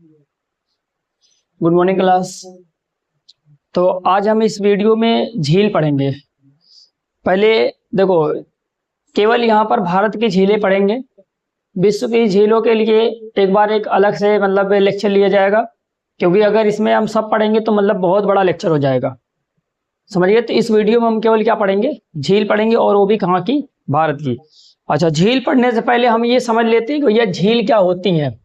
Good morning class. तो आज हम इस वीडियो में झील पढ़ेंगे। पहले देखो, केवल यहाँ पर भारत की झीलें पढ़ेंगे। विश्व की झीलों के लिए एक बार एक अलग से लेक्चर लिया जाएगा, क्योंकि अगर इसमें हम सब पढ़ेंगे तो बहुत बड़ा लेक्चर हो जाएगा, समझिए। तो इस वीडियो में हम केवल क्या पढ़ेंगे, झील पढ़ेंगे, और वो भी कहाँ की, भारत की। अच्छा, झील पढ़ने से पहले हम ये समझ लेते हैं कि यह झील क्या होती है।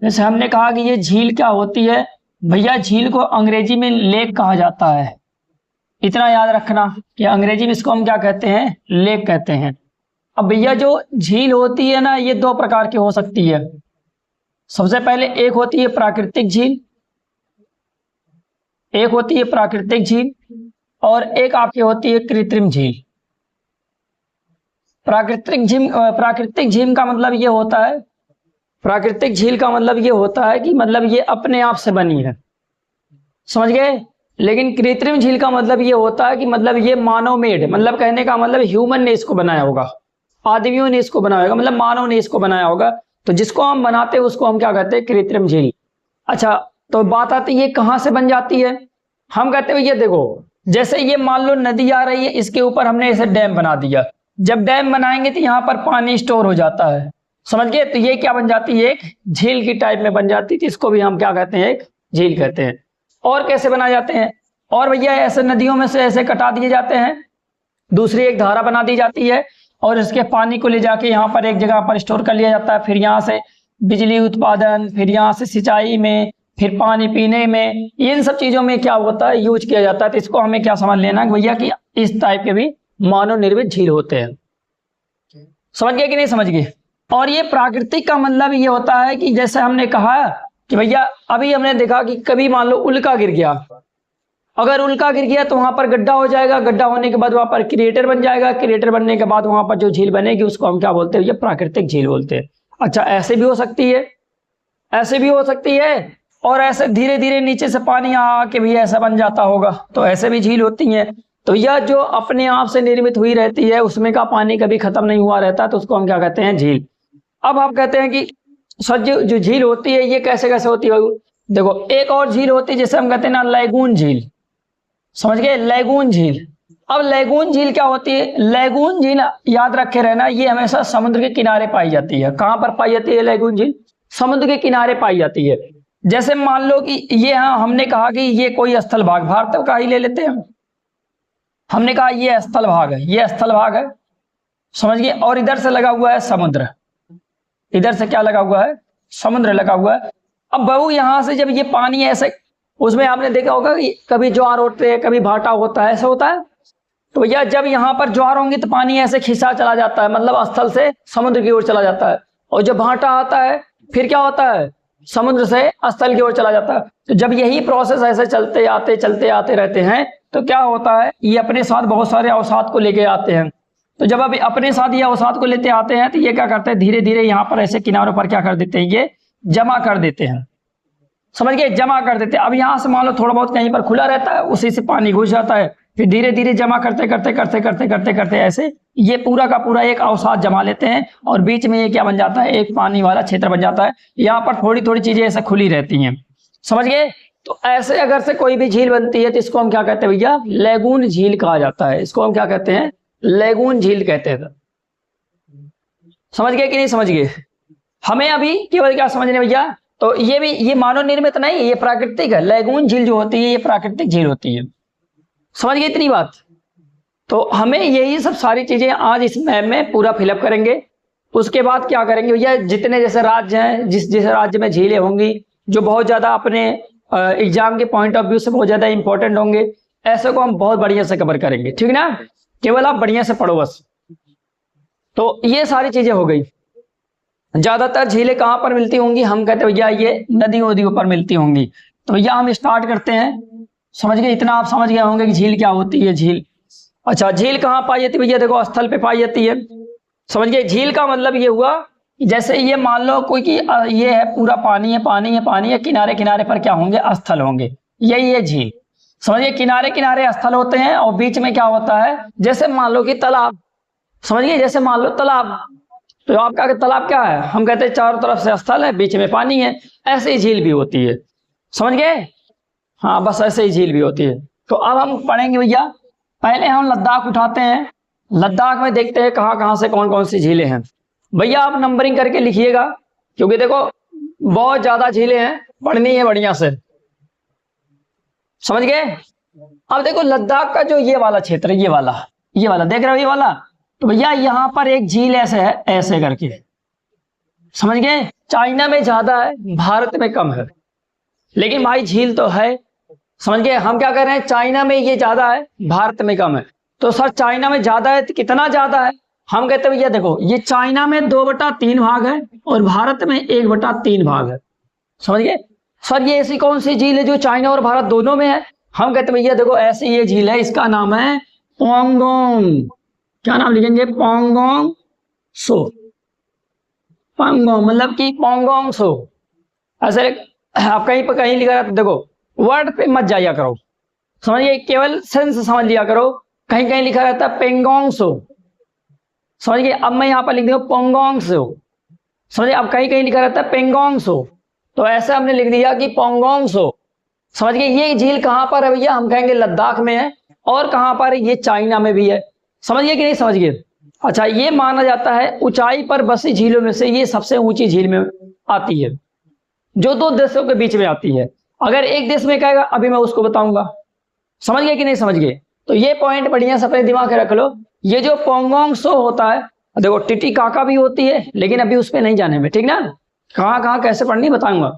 जैसे हमने कहा कि ये झील क्या होती है, भैया झील को अंग्रेजी में लेक कहा जाता है। इतना याद रखना कि अंग्रेजी में इसको हम क्या कहते हैं, लेक कहते हैं। अब भैया जो झील होती है ना, ये दो प्रकार की हो सकती है। सबसे पहले एक होती है प्राकृतिक झील, एक होती है प्राकृतिक झील, और एक आपकी होती है कृत्रिम झील। प्राकृतिक झील का मतलब ये होता है, प्राकृतिक झील का मतलब ये होता है कि ये अपने आप से बनी है, समझ गए। लेकिन कृत्रिम झील का मतलब ये होता है कि ये मानव मेड, कहने का ह्यूमन ने इसको बनाया होगा, आदमियों ने इसको बनाया होगा, मानव ने इसको बनाया होगा। तो जिसको हम बनाते हैं उसको हम क्या कहते हैं, कृत्रिम झील। अच्छा, तो बात आती है ये कहाँ से बन जाती है। हम कहते हैं ये देखो, जैसे ये मान लो नदी आ रही है, इसके ऊपर हमने ऐसे डैम बना दिया। जब डैम बनाएंगे तो यहाँ पर पानी स्टोर हो जाता है, समझ गए। तो ये क्या बन जाती है, एक झील की टाइप में बन जाती है। इसको भी हम क्या कहते हैं, एक झील कहते हैं। और कैसे बना जाते हैं, और भैया ऐसे नदियों में से ऐसे कटा दिए जाते हैं, दूसरी एक धारा बना दी जाती है, और इसके पानी को ले जाके यहाँ पर एक जगह पर स्टोर कर लिया जाता है। फिर यहाँ से बिजली उत्पादन, फिर यहाँ से सिंचाई में, फिर पानी पीने में, इन सब चीजों में क्या होता है, यूज किया जाता है। तो इसको हमें क्या समझ लेना है भैया कि इस टाइप के भी मानव निर्मित झील होते हैं। समझ गए कि नहीं समझ गए। और ये प्राकृतिक का मतलब ये होता है कि जैसे हमने कहा कि भैया अभी हमने देखा कि कभी मान लो उल्का गिर गया, अगर उल्का गिर गया तो वहां पर गड्ढा हो जाएगा, गड्ढा होने के बाद वहां पर क्रिएटर बन जाएगा, क्रिएटर बनने के बाद वहां पर जो झील बनेगी उसको हम क्या बोलते हैं, ये प्राकृतिक झील बोलते हैं। अच्छा, ऐसे भी हो सकती है, ऐसे भी हो सकती है, और ऐसे धीरे धीरे नीचे से पानी आके भी ऐसा बन जाता होगा, तो ऐसे भी झील होती है। तो यह जो अपने आप से निर्मित हुई रहती है, उसमें का पानी कभी खत्म नहीं हुआ रहता, तो उसको हम क्या कहते हैं, झील। अब आप कहते हैं कि सर जो झील होती है ये कैसे कैसे होती है। देखो, एक और झील होती है जिसे हम कहते हैं ना लैगून झील, समझ गए, लैगून झील। अब लैगून झील क्या होती है, लैगून झील याद रखे रहना, ये हमेशा समुद्र के किनारे पाई जाती है। कहां पर पाई जाती है लैगून झील, समुद्र के किनारे पाई जाती है। जैसे मान लो कि ये, हाँ हमने कहा कि ये कोई स्थल भाग, भारत का ही ले लेते हैं, हमने कहा ये स्थल भाग है, ये स्थल भाग है, समझ गए। और इधर से लगा हुआ है समुद्र, इधर से क्या लगा हुआ है, समुद्र लगा हुआ है। अब बहू यहां से जब ये पानी ऐसे, उसमें आपने देखा होगा कि कभी ज्वार होते हैं, कभी भाटा होता है, ऐसा होता है। तो यह जब यहाँ पर ज्वार होंगी तो पानी ऐसे खिंचा चला जाता है, स्थल से समुद्र की ओर चला जाता है। और जब भाटा आता है फिर क्या होता है, समुद्र से स्थल की ओर चला जाता है। तो जब यही प्रोसेस ऐसे चलते आते रहते हैं, तो क्या होता है, ये अपने साथ बहुत सारे अवसाद को लेके आते हैं। तो जब अभी अपने साथ ये अवसाद को लेते आते हैं, तो ये क्या करते हैं, धीरे धीरे यहाँ पर ऐसे किनारों पर क्या कर देते हैं, ये जमा कर देते हैं, समझ गए, जमा कर देते हैं। अब यहाँ से मान लो थोड़ा बहुत कहीं पर खुला रहता है, उसी से पानी घुस जाता है, फिर धीरे धीरे जमा करते ऐसे ये पूरा का पूरा एक अवसाद जमा लेते हैं, और बीच में ये क्या बन जाता है, एक पानी वाला क्षेत्र बन जाता है। यहाँ पर थोड़ी थोड़ी चीजें ऐसे खुली रहती हैं, समझ गए। तो ऐसे अगर से कोई भी झील बनती है तो इसको हम क्या कहते हैं भैया, लैगून झील कहा जाता है। इसको हम क्या कहते हैं, लैगून झील कहते हैं। समझ गए कि नहीं समझ गए। हमें अभी केवल क्या समझने भैया, तो ये मानव निर्मित नहीं, ये प्राकृतिक है। लैगून झील जो होती है ये प्राकृतिक झील होती है, समझ गए इतनी बात। तो हमें यही सब सारी चीजें आज इस मैप में पूरा फिलअप करेंगे। उसके बाद क्या करेंगे भैया, जितने जैसे राज्य हैं, जिस राज्य में झीलें होंगी, जो बहुत ज्यादा अपने एग्जाम के पॉइंट ऑफ व्यू से बहुत ज्यादा इंपॉर्टेंट होंगे, ऐसे को हम बहुत बढ़िया से कवर करेंगे, ठीक ना। केवल आप बढ़िया से पढ़ो बस। तो ये सारी चीजें हो गई। ज्यादातर झीलें कहां पर मिलती होंगी, हम कहते हैं भैया ये नदियों पर मिलती होंगी। तो भैया हम स्टार्ट करते हैं, समझ गए, इतना आप समझ गए होंगे कि झील क्या होती है, झील। अच्छा, झील कहाँ पाई जाती है भैया, देखो स्थल पे पाई जाती है, समझ गए। झील का मतलब ये हुआ, जैसे ये मान लो कोई कि ये है पूरा पानी है, पानी है, पानी है, किनारे किनारे पर क्या होंगे, स्थल होंगे, यही है झील, समझिए। किनारे किनारे स्थल होते हैं, और बीच में क्या होता है, जैसे मान लो कि तालाब, समझिए, जैसे मान लो तालाब। तो आपका तालाब क्या है, हम कहते हैं चारों तरफ से स्थल है, बीच में पानी है। ऐसे ही झील भी होती है, समझ गए? हाँ, बस ऐसे ही झील भी होती है। तो अब हम पढ़ेंगे भैया, पहले हम लद्दाख उठाते हैं। लद्दाख में देखते हैं कहाँ कहाँ से कौन कौन सी झीलें हैं। भैया आप नंबरिंग करके लिखिएगा, क्योंकि देखो बहुत ज्यादा झीलें हैं, पढ़नी है बढ़िया से, समझ गए? अब देखो लद्दाख का जो ये वाला क्षेत्र है, ये वाला देख रहे हो, ये वाला, तो भैया यहाँ पर एक झील ऐसे है, ऐसे करके, समझ गए? चाइना में ज्यादा है, भारत में कम है, लेकिन भाई झील तो है, समझ गए? हम क्या कर रहे हैं, चाइना में ये ज्यादा है, भारत में कम है। तो सर चाइना में ज्यादा है तो कितना ज्यादा है? हम कहते हैं भैया देखो, ये चाइना में 2/3 भाग है और भारत में 1/3 भाग है, समझ गए? सर ये ऐसी कौन सी झील है जो चाइना और भारत दोनों में है? हम कहते हैं भैया देखो, ऐसी ये झील है, इसका नाम है पोंगोंग। क्या नाम लिखेंगे? पोंगोंग सो। पोंगोंग मतलब कि पोंगोंग सो, ऐसे आप कहीं पर कहीं लिखा रहता, देखो वर्ड पे मत जाया करो, समझिए, केवल सेंस समझ लिया करो। कहीं कहीं लिखा रहता है पेंगोंग सो, समझिए। अब मैं यहाँ पर लिख दूंगा पोंगोंग सो, समझिए। अब कहीं कहीं लिखा रहता है पेंगोंग सो, तो ऐसे हमने लिख दिया कि पोंगोंग सो, समझ गए? ये झील कहाँ पर है भैया? हम कहेंगे लद्दाख में है। और कहाँ पर है? ये चाइना में भी है, समझ गए कि नहीं समझ गए? अच्छा, ये माना जाता है ऊंचाई पर बसी झीलों में से ये सबसे ऊंची झील में आती है, जो 2 देशों के बीच में आती है। अगर एक देश में कहेगा, अभी मैं उसको बताऊंगा, समझ गए कि नहीं समझ गए? तो ये पॉइंट बढ़िया से अपने दिमाग में रख लो। ये जो पोंगोंग सो होता है, देखो टिटिकाका भी होती है, लेकिन अभी उस पर नहीं जाने में, ठीक ना? कहाँ कहाँ कैसे पढ़नी बताऊंगा।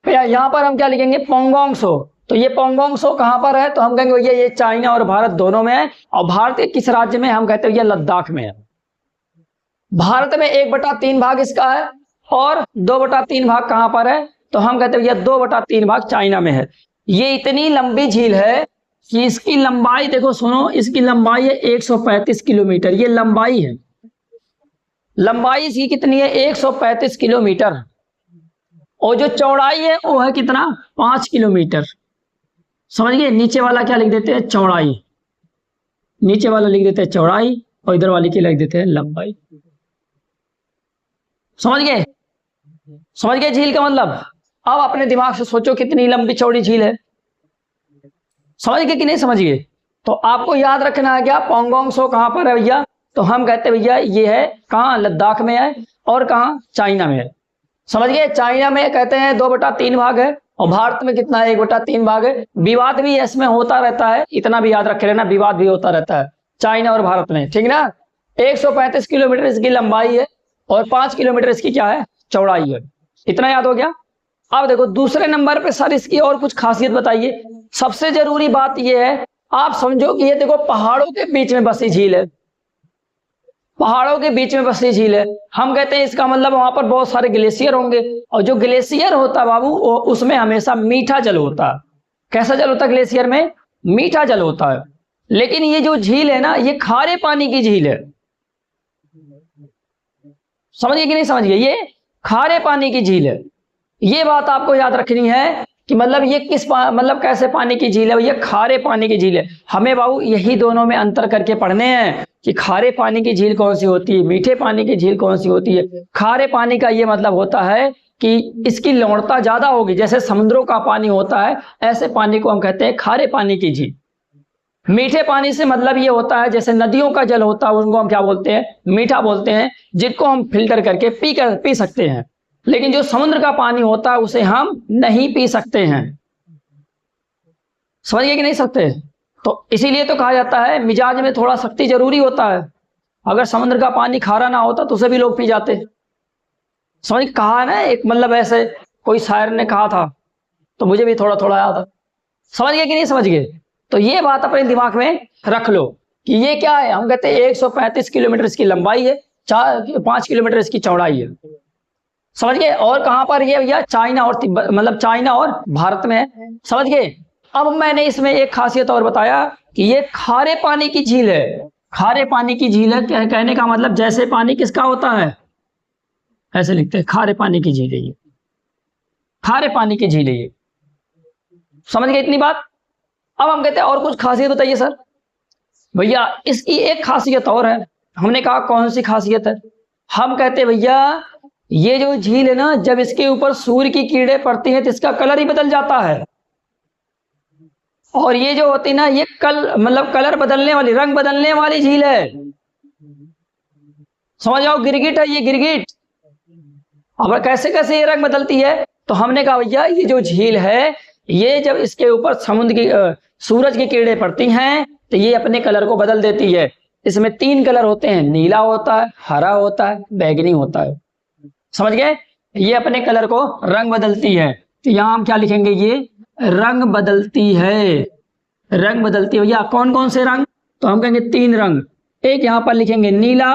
भैया यहाँ पर हम क्या लिखेंगे? पोंगोंग सो। तो ये पोंगोंग सो कहाँ पर है? तो हम कहेंगे भैया ये चाइना और भारत दोनों में है। और भारत के किस राज्य में? हम कहते हैं भैया लद्दाख में है। भारत में 1/3 भाग इसका है और 2/3 भाग कहाँ पर है? तो हम कहते हैं भैया 2/3 भाग चाइना में है। ये इतनी लंबी झील है कि इसकी लंबाई देखो, सुनो, इसकी लंबाई है 135 किलोमीटर। ये लंबाई है, लंबाई इसकी कितनी है? 135 किलोमीटर। और जो चौड़ाई है वो है कितना? 5 किलोमीटर, समझ गए? नीचे वाला क्या लिख देते हैं? चौड़ाई। नीचे वाला लिख देते हैं चौड़ाई और इधर वाली की लिख देते हैं लंबाई, समझ गए? समझ गए झील का मतलब? अब अपने दिमाग से सोचो कितनी लंबी चौड़ी झील है, समझ गए कि नहीं समझ गए? तो आपको याद रखना है क्या? पोंगोंग सो कहां पर है भैया? तो हम कहते हैं भैया ये है कहां? लद्दाख में है। और कहां? चाइना में है, समझ गए? चाइना में कहते हैं 2/3 भाग है और भारत में कितना है? 1/3 भाग है। विवाद भी इसमें होता रहता है, इतना भी याद रखे रहना, विवाद भी होता रहता है चाइना और भारत में, ठीक ना? 135 किलोमीटर इसकी लंबाई है और 5 किलोमीटर इसकी क्या है? चौड़ाई है। इतना याद हो गया? अब देखो दूसरे नंबर पे सर इसकी और कुछ खासियत बताइए। सबसे जरूरी बात यह है, आप समझो कि ये देखो पहाड़ों के बीच में बसी झील है, पहाड़ों के बीच में बसी झील है। हम कहते हैं इसका मतलब वहां पर बहुत सारे ग्लेशियर होंगे, और जो ग्लेशियर होता है बाबू, उसमें हमेशा मीठा जल होता है। कैसा जल होता है ग्लेशियर में? मीठा जल होता है। लेकिन ये जो झील है ना, ये खारे पानी की झील है, समझिए कि नहीं समझिए? ये खारे पानी की झील है। ये बात आपको याद रखनी है कि मतलब ये मतलब कैसे पानी की झील है? ये खारे पानी की झील है। हमें बाबू यही दोनों में अंतर करके पढ़ने हैं कि खारे पानी की झील कौन सी होती है, मीठे पानी की झील कौन सी होती है। खारे पानी का ये मतलब होता है कि इसकी लवणता ज्यादा होगी, जैसे समुद्रों का पानी होता है, ऐसे पानी को हम कहते हैं खारे पानी की झील। मीठे पानी से मतलब ये होता है जैसे नदियों का जल होता है, उनको हम क्या बोलते हैं? मीठा बोलते हैं, जिनको हम फिल्टर करके पी सकते हैं। लेकिन जो समुद्र का पानी होता है उसे हम नहीं पी सकते हैं, समझिए कि नहीं सकते? तो इसीलिए तो कहा जाता है मिजाज में थोड़ा सख्ती जरूरी होता है। अगर समुद्र का पानी खारा ना होता तो उसे भी लोग पी जाते, समझ? कहा ना एक, मतलब ऐसे कोई शायर ने कहा था, तो मुझे भी थोड़ा थोड़ा याद है। समझ गए कि नहीं समझ गए? तो ये बात अपने दिमाग में रख लो कि ये क्या है? हम कहते हैं 135 किलोमीटर इसकी लंबाई है, 5 किलोमीटर इसकी चौड़ाई है, समझ गए? और कहां पर ये भैया? चाइना और तिब्बत, मतलब चाइना और भारत में है, समझ गए? अब मैंने इसमें एक खासियत और बताया कि ये खारे पानी की झील है। खारे पानी की झील है, कहने का मतलब जैसे पानी किसका होता है, ऐसे लिखते हैं, खारे पानी की झील है ये, खारे पानी की झील है ये, समझ गए इतनी बात? अब हम कहते हैं और कुछ खासियत बताइए सर। भैया इसकी एक खासियत और है। हमने कहा कौन सी खासियत है? हम कहते हैं भैया ये जो झील है ना, जब इसके ऊपर सूर्य की किरणें पड़ती हैं तो इसका कलर ही बदल जाता है। और ये जो होती ना, ये मतलब कलर बदलने वाली, रंग बदलने वाली झील है। समझ आओ, गिरगिट है ये, गिरगिट। अब कैसे कैसे ये रंग बदलती है, तो हमने कहा भैया ये जो झील है, ये जब इसके ऊपर समुद्र की सूरज की किरणें पड़ती हैं तो ये अपने कलर को बदल देती है। इसमें 3 कलर होते हैं, नीला होता है, हरा होता है, बैगनी होता है। समझ गए? ये अपने कलर को रंग बदलती है। तो यहां हम क्या लिखेंगे, ये रंग बदलती है, रंग बदलती है। भैया कौन कौन से रंग, तो हम कहेंगे 3 रंग। एक यहां पर लिखेंगे नीला,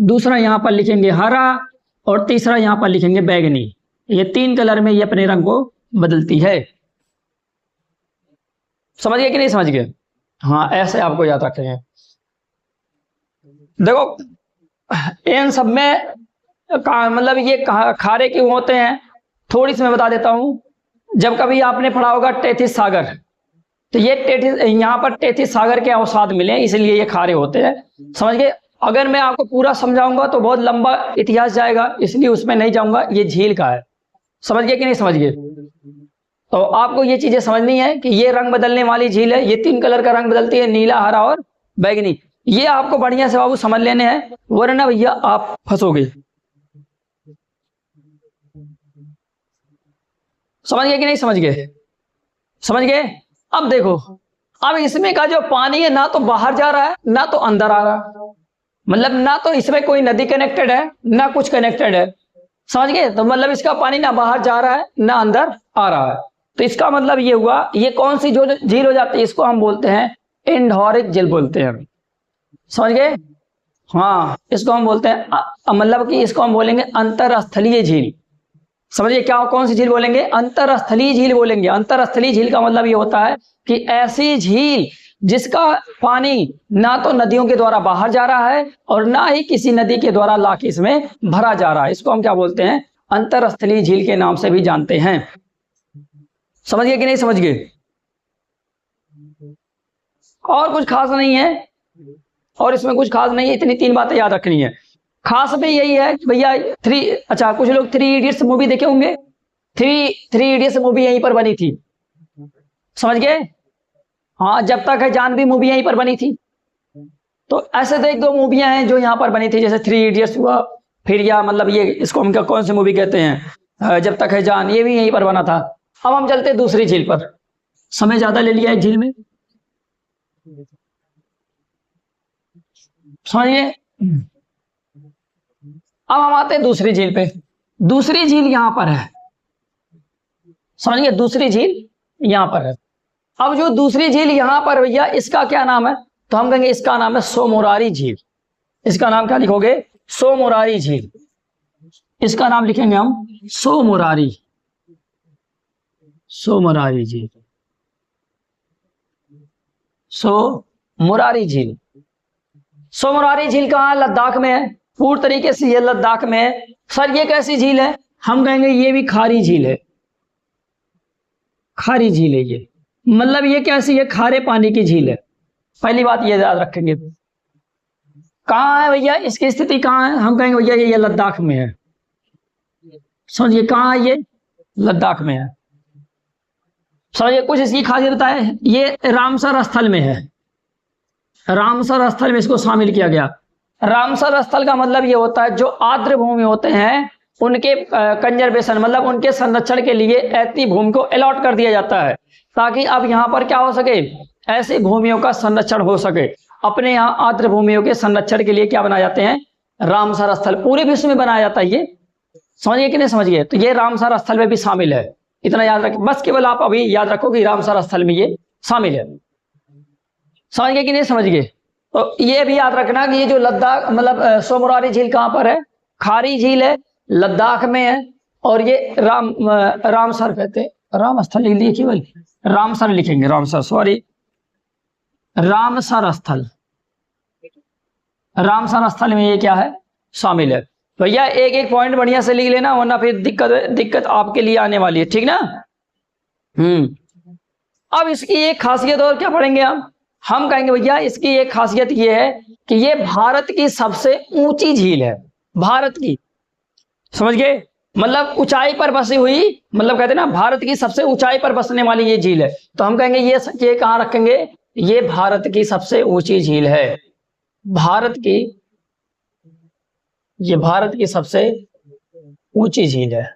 दूसरा यहां पर लिखेंगे हरा, और तीसरा यहां पर लिखेंगे बैगनी। ये 3 कलर में ये अपने रंग को बदलती है। समझ गए कि नहीं समझ गए? हाँ, ऐसे आपको याद रखेंगे। देखो इन सब में मतलब ये खारे क्यों होते हैं, थोड़ी सी मैं बता देता हूं। जब कभी आपने पढ़ा होगा टेथिस सागर, तो ये यहाँ पर टेथिस सागर के अवसाद मिले, इसलिए ये खारे होते हैं। समझ गए? अगर मैं आपको पूरा समझाऊंगा तो बहुत लंबा इतिहास जाएगा, इसलिए उसमें नहीं जाऊंगा। ये झील का है। समझ गए कि नहीं समझ गए? तो आपको ये चीजें समझनी है कि ये रंग बदलने वाली झील है। ये 3 कलर का रंग बदलती है, नीला, हरा और बैगनी। ये आपको बढ़िया से बाबू समझ लेने हैं, वरना भैया आप फंसोगे। समझ गए कि नहीं समझ गए? समझ गए? अब देखो, अब इसमें का जो पानी है ना तो बाहर जा रहा है ना तो अंदर आ रहा है। मतलब ना तो इसमें कोई नदी कनेक्टेड है ना कुछ कनेक्टेड है। समझ गए? तो मतलब इसका पानी ना बाहर जा रहा है ना अंदर आ रहा है। तो इसका मतलब ये हुआ, ये कौन सी जो झील हो जाती है, इसको हम बोलते हैं इंडोरिक झील बोलते हैं। समझ गए? हाँ, इसको हम बोलते हैं मतलब कि इसको हम बोलेंगे अंतरस्थलीय झील। समझिए क्या, कौन सी झील बोलेंगे? अंतरस्थलीय झील बोलेंगे। अंतरस्थलीय झील का मतलब ये होता है कि ऐसी झील जिसका पानी ना तो नदियों के द्वारा बाहर जा रहा है और ना ही किसी नदी के द्वारा लाके इसमें भरा जा रहा है। इसको हम क्या बोलते हैं? अंतरस्थलीय झील के नाम से भी जानते हैं। समझ गए कि नहीं समझ गए? और कुछ खास नहीं है, और इसमें कुछ खास नहीं है, इतनी 3 बातें याद रखनी है। खास में यही है कि भैया अच्छा, कुछ लोग 3 इडियट्स मूवी देखे होंगे। 3 इडियट्स मूवी यहीं पर बनी थी। समझ गए? हाँ, जब तक है जान भी मूवी यहीं पर बनी थी। तो ऐसे तो 1-2 मूवियां हैं जो यहाँ पर बनी थी, जैसे 3 इडियट्स हुआ, फिर या मतलब ये इसको हम कौन सी मूवी कहते हैं, जब तक है जान, ये भी यहीं पर बना था। अब हम चलते दूसरी झील पर, समय ज्यादा ले लिया है झील में। समझिए, अब हम आते हैं दूसरी झील पे। दूसरी झील यहां पर है। समझिए, दूसरी झील यहां पर है। अब जो दूसरी झील यहां पर भैया, इसका क्या नाम है? तो हम कहेंगे इसका नाम है सोमोरारी झील। इसका नाम क्या लिखोगे? सोमोरारी झील। इसका नाम लिखेंगे हम सोमोरारी, सोमोरारी झील, सोमोरारी झील। सोमोरारी झील कहाँ? लद्दाख में है। पूर्ण तरीके से ये लद्दाख में है। सर ये कैसी झील है? हम कहेंगे ये भी खारी झील है। खारी झील है ये, मतलब ये कैसी है? खारे पानी की झील है। पहली बात ये याद रखेंगे। कहाँ है भैया इसकी स्थिति? कहाँ है? हम कहेंगे भैया ये लद्दाख में है। समझिए कहाँ है? ये लद्दाख में है। समझिए, कुछ इसकी खासियत बताए। ये रामसर स्थल में है। रामसर स्थल में इसको शामिल किया गया। रामसर स्थल का मतलब ये होता है जो आर्द्र भूमि होते हैं उनके कंजर्वेशन, मतलब उनके संरक्षण के लिए ऐसी भूमि को अलॉट कर दिया जाता है, ताकि अब यहाँ पर क्या हो सके? ऐसी भूमियों का संरक्षण हो सके। अपने यहाँ आर्द्र भूमियों के संरक्षण के लिए क्या बनाए जाते हैं? रामसर स्थल। पूरे विश्व में बनाया जाता है ये। समझिए कि नहीं समझिए? तो ये रामसर स्थल में भी शामिल है। इतना याद रखें बस, केवल आप अभी याद रखो कि रामसर स्थल में ये शामिल है। समझ गए कि नहीं समझ गए? तो ये भी याद रखना कि ये जो लद्दाख मतलब सोमोरारी झील कहाँ पर है? खारी झील है, लद्दाख में है। और ये रामसर कहते हैं, राम स्थल लिख दिए केवल, रामसर लिखेंगे, रामसर, सॉरी, रामसर स्थल। रामसर स्थल में ये क्या है? शामिल है। भैया एक एक पॉइंट बढ़िया से लिख लेना, वरना फिर दिक्कत आपके लिए आने वाली है, ठीक ना? अब इसकी एक खासियत और क्या पढ़ेंगे हम कहेंगे भैया इसकी एक खासियत ये है कि ये भारत की सबसे ऊंची झील है। भारत की समझ गए, मतलब ऊंचाई पर बसी हुई, मतलब कहते हैं ना भारत की सबसे ऊंचाई पर बसने वाली ये झील है। तो हम कहेंगे ये कहाँ रखेंगे, ये भारत की सबसे ऊंची झील है। भारत की, ये भारत की सबसे ऊंची झील है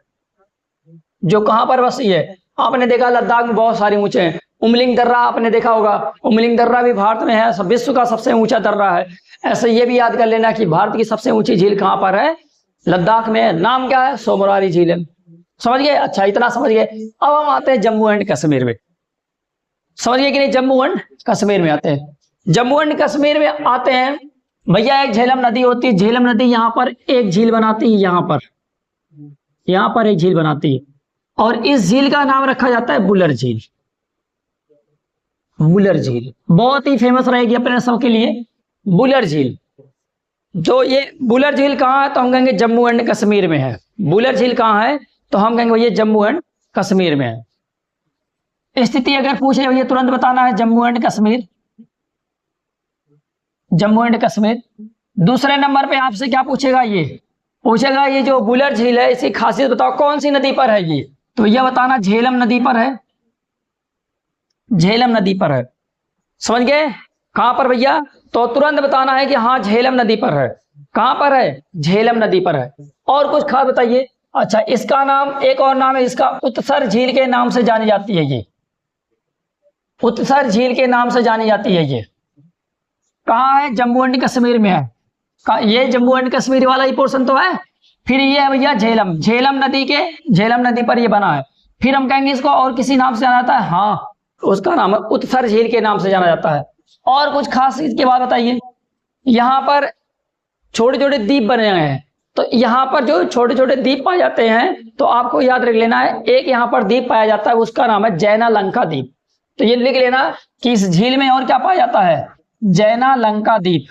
जो कहां पर बसी है। आपने देखा लद्दाख में बहुत सारे ऊंचे हैं। उमलिंग दर्रा आपने देखा होगा, उमलिंग दर्रा भी भारत में है, सब विश्व का सबसे ऊंचा दर्रा है। ऐसे ये भी याद कर लेना कि भारत की सबसे ऊंची झील कहां पर है, लद्दाख में है। नाम क्या है, सोमरारी झील है। समझ गए, अच्छा इतना समझ गए। अब हम आते हैं जम्मू एंड कश्मीर में। समझ गए कि नहीं, जम्मू एंड कश्मीर में आते हैं। जम्मू एंड कश्मीर में आते हैं भैया, एक झेलम नदी होती है। झेलम नदी यहाँ पर एक झील बनाती है, यहाँ पर एक झील बनाती है, और इस झील का नाम रखा जाता है बुलर झील। बुलर झील बहुत ही फेमस रहेगी अपने सबके लिए, बुलर झील। जो ये बुलर झील कहाँ है, तो हम कहेंगे जम्मू एंड कश्मीर में है। बुलर झील कहाँ है, तो हम कहेंगे ये जम्मू एंड कश्मीर में है। स्थिति अगर पूछे भैया तुरंत बताना है, जम्मू एंड कश्मीर, जम्मू एंड कश्मीर। दूसरे नंबर पे आपसे क्या पूछेगा, ये पूछेगा ये जो बुलर झील है इसकी खासियत बताओ, कौन सी नदी पर है ये, तो यह बताना झेलम नदी पर है, झेलम नदी पर है। समझ गए, कहां पर भैया, तो तुरंत बताना है कि हाँ झेलम नदी पर है। कहां पर है, झेलम नदी पर है। और कुछ खास बताइए। अच्छा इसका नाम, एक और नाम है इसका, उत्सर झील के नाम से जानी जाती है। ये उत्सर झील के नाम से जानी जाती है। ये कहाँ है, जम्मू एंड कश्मीर में है। ये जम्मू एंड कश्मीर वाला ही पोर्शन तो है। फिर ये है भैया झेलम, झेलम नदी के, झेलम नदी पर ये बना है। फिर हम कहेंगे इसको और किसी नाम से जाना जाता है, हाँ उसका नाम है उत्सर झील के नाम से जाना जाता है। और कुछ खास इसके बाद बताइए। यहाँ पर छोटे छोटे द्वीप बने हुए हैं, तो यहाँ पर जो छोटे छोटे द्वीप पाए जाते हैं, तो आपको याद रख लेना है, एक यहाँ पर द्वीप पाया जाता है उसका नाम है जैना लंका द्वीप। तो ये लिख लेना कि इस झील में और क्या पाया जाता है, जैना लंका द्वीप,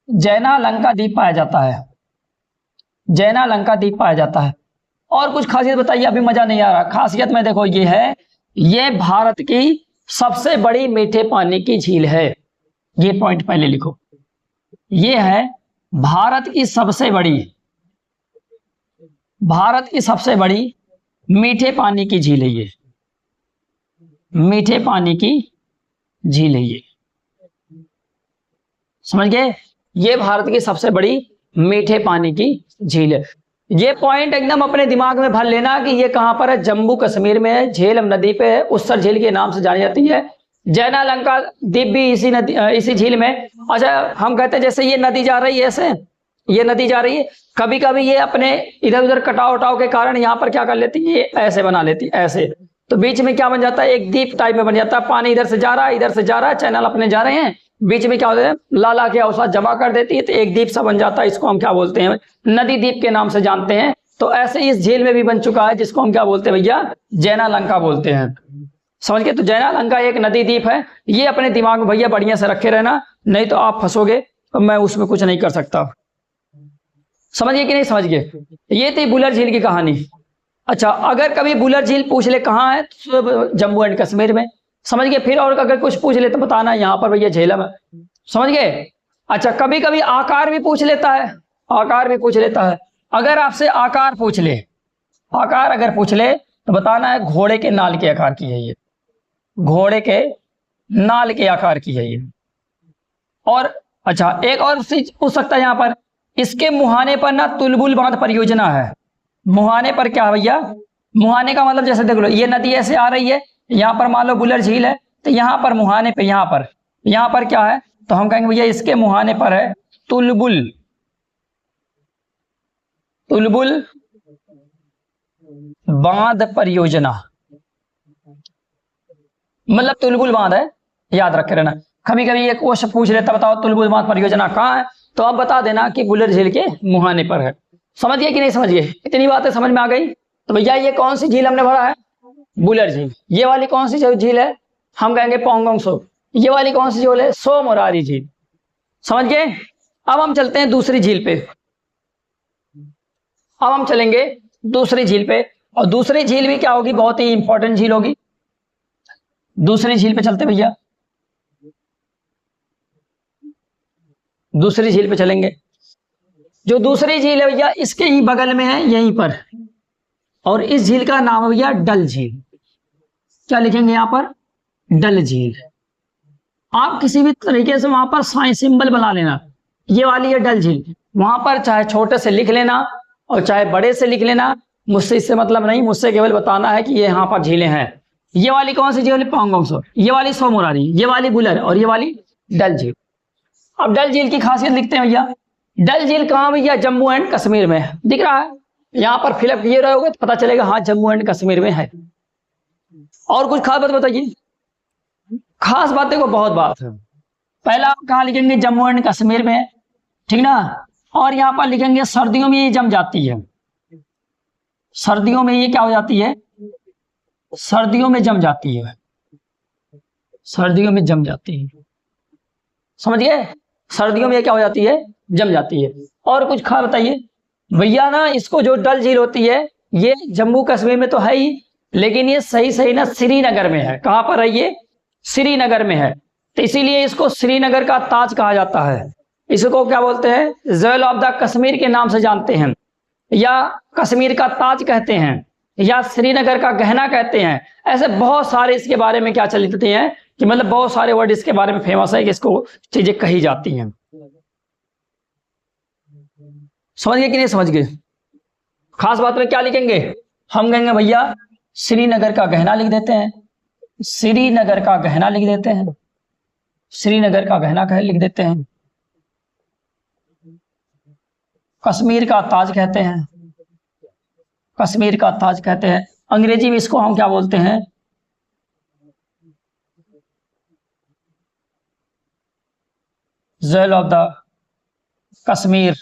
जैना लंका द्वीप पाया जाता है, जैना लंका द्वीप पाया जाता है। और कुछ खासियत बताइए, अभी मजा नहीं आ रहा। खासियत में देखो ये है, ये भारत की सबसे बड़ी मीठे पानी की झील है। ये पॉइंट पहले लिखो, ये है भारत की सबसे बड़ी, भारत की सबसे बड़ी मीठे पानी की झील है। ये मीठे पानी की झील है, ये समझ गए, ये भारत की सबसे बड़ी मीठे पानी की झील है। ये पॉइंट एकदम अपने दिमाग में भर लेना कि ये कहां पर है, जम्मू कश्मीर में है, झेलम नदी पे है, उत्सर झील के नाम से जानी जाती है। जैना लंका द्वीप भी इसी नदी, इसी झील में। अच्छा हम कहते हैं जैसे ये नदी जा रही है, ऐसे ये नदी जा रही है, कभी कभी ये अपने इधर उधर कटाव उटाव के कारण यहाँ पर क्या कर लेती है, ये ऐसे बना लेती है, ऐसे। तो बीच में क्या बन जाता है, एक द्वीप टाइप में बन जाता है। पानी इधर से जा रहा है, इधर से जा रहा है, चैनल अपने जा रहे हैं, बीच में क्या होता है, लाला के अवसाद जमा कर देती है, तो एक द्वीप सा बन जाता है। इसको हम क्या बोलते हैं, नदी द्वीप के नाम से जानते हैं। तो ऐसे इस झील में भी बन चुका है, जिसको हम क्या बोलते हैं भैया, जैना लंका बोलते हैं। समझ गए, तो जैना लंका एक नदी द्वीप है। ये अपने दिमाग में भैया बढ़िया से रखे रहना, नहीं तो आप फंसोगे, तो मैं उसमें कुछ नहीं कर सकता। समझ गए कि नहीं समझ गए, ये थी बुलर झील की कहानी। अच्छा अगर कभी बुलर झील पूछ ले कहाँ है, तो जम्मू एंड कश्मीर में। समझ गए, फिर और अगर कुछ पूछ ले तो बताना यहाँ पर भैया झेलम है। समझ गए। अच्छा कभी कभी आकार भी पूछ लेता है, आकार भी पूछ लेता है। अगर आपसे आकार पूछ ले, आकार अगर पूछ ले तो बताना है घोड़े के नाल के आकार की है ये, घोड़े के नाल के आकार की है ये। और अच्छा एक और चीज पूछ सकता है यहाँ पर, इसके मुहाने पर ना तुलबुल बांध परियोजना है। मुहाने पर क्या है भैया, मुहाने का मतलब जैसे देख लो ये नदी ऐसे आ रही है, यहाँ पर मान लो बुलर झील है, तो यहाँ पर मुहाने पे, यहाँ पर क्या है, तो हम कहेंगे भैया इसके मुहाने पर है तुलबुल, तुलबुल बांध परियोजना। मतलब तुलबुल बांध है, याद रखे रहना। कभी कभी ये क्वेश्चन पूछ लेता, बताओ तुलबुल बांध परियोजना कहाँ है, तो आप बता देना कि बुलर झील के मुहाने पर है। समझ गए कि नहीं समझ गए, इतनी बातें समझ में आ गई। तो भैया ये कौन सी झील हमने भरा है, बुलर झील। ये वाली कौन सी झील है, हम कहेंगे पोंगोंग सो। ये वाली कौन सी झील है, सोमरारी झील। समझ गए। अब हम चलते हैं दूसरी झील पे, अब हम चलेंगे दूसरी झील पे, और दूसरी झील भी क्या होगी, बहुत ही इंपॉर्टेंट झील होगी। दूसरी झील पे चलते भैया, दूसरी झील पे चलेंगे। जो दूसरी झील है भैया इसके ही बगल में है यहीं पर, और इस झील का नाम है भैया डल झील। क्या लिखेंगे यहाँ पर? डल झील। आप किसी भी तरीके से वहां पर साइन सिंबल बना लेना, ये वाली है डल झील, वहां पर चाहे छोटे से लिख लेना और चाहे बड़े से लिख लेना, मुझसे इससे मतलब नहीं, मुझसे केवल बताना है कि ये यहाँ पर झीलें हैं। ये वाली कौन सी झील? पांगोंग सो, ये वाली सोमोरारी, ये वाली बुलर और ये वाली डल झील। अब डल झील की खासियत लिखते हैं भैया। डल झील कहाँ भैया? जम्मू एंड कश्मीर में है। दिख रहा है यहाँ पर फिलअप किए रहोगे तो पता चलेगा हाँ जम्मू एंड कश्मीर में है। और कुछ खास बात बताइए। खास बात देखो, बहुत बात है। पहला आप कहाँ लिखेंगे? जम्मू एंड कश्मीर में, ठीक ना। और यहाँ पर लिखेंगे सर्दियों में ये जम जाती है, सर्दियों में ये क्या हो जाती है? सर्दियों में जम जाती है, सर्दियों में जम जाती है, समझ गए? सर्दियों में ये क्या हो जाती है? जम जाती है। और कुछ खास बताइए भैया ना, इसको जो डल झील होती है ये जम्मू कश्मीर में तो है ही, लेकिन ये सही ना श्रीनगर में है। कहाँ पर है ये? श्रीनगर में है, तो इसीलिए इसको श्रीनगर का ताज कहा जाता है। इसको क्या बोलते हैं? ज्वेल ऑफ द कश्मीर के नाम से जानते हैं, या कश्मीर का ताज कहते हैं, या श्रीनगर का गहना कहते हैं। ऐसे बहुत सारे इसके बारे में क्या चलते हैं कि मतलब बहुत सारे वर्ड इसके बारे में फेमस है कि इसको चीजें कही जाती हैं। समझ गए कि नहीं समझ गए? खास बात में क्या लिखेंगे? हम कहेंगे भैया श्रीनगर का गहना लिख देते हैं, श्रीनगर का गहना लिख देते हैं, श्रीनगर का गहना लिख देते हैं। कश्मीर का ताज कहते हैं, कश्मीर का ताज कहते हैं। अंग्रेजी में इसको हम क्या बोलते हैं? Jewel of the Kashmir.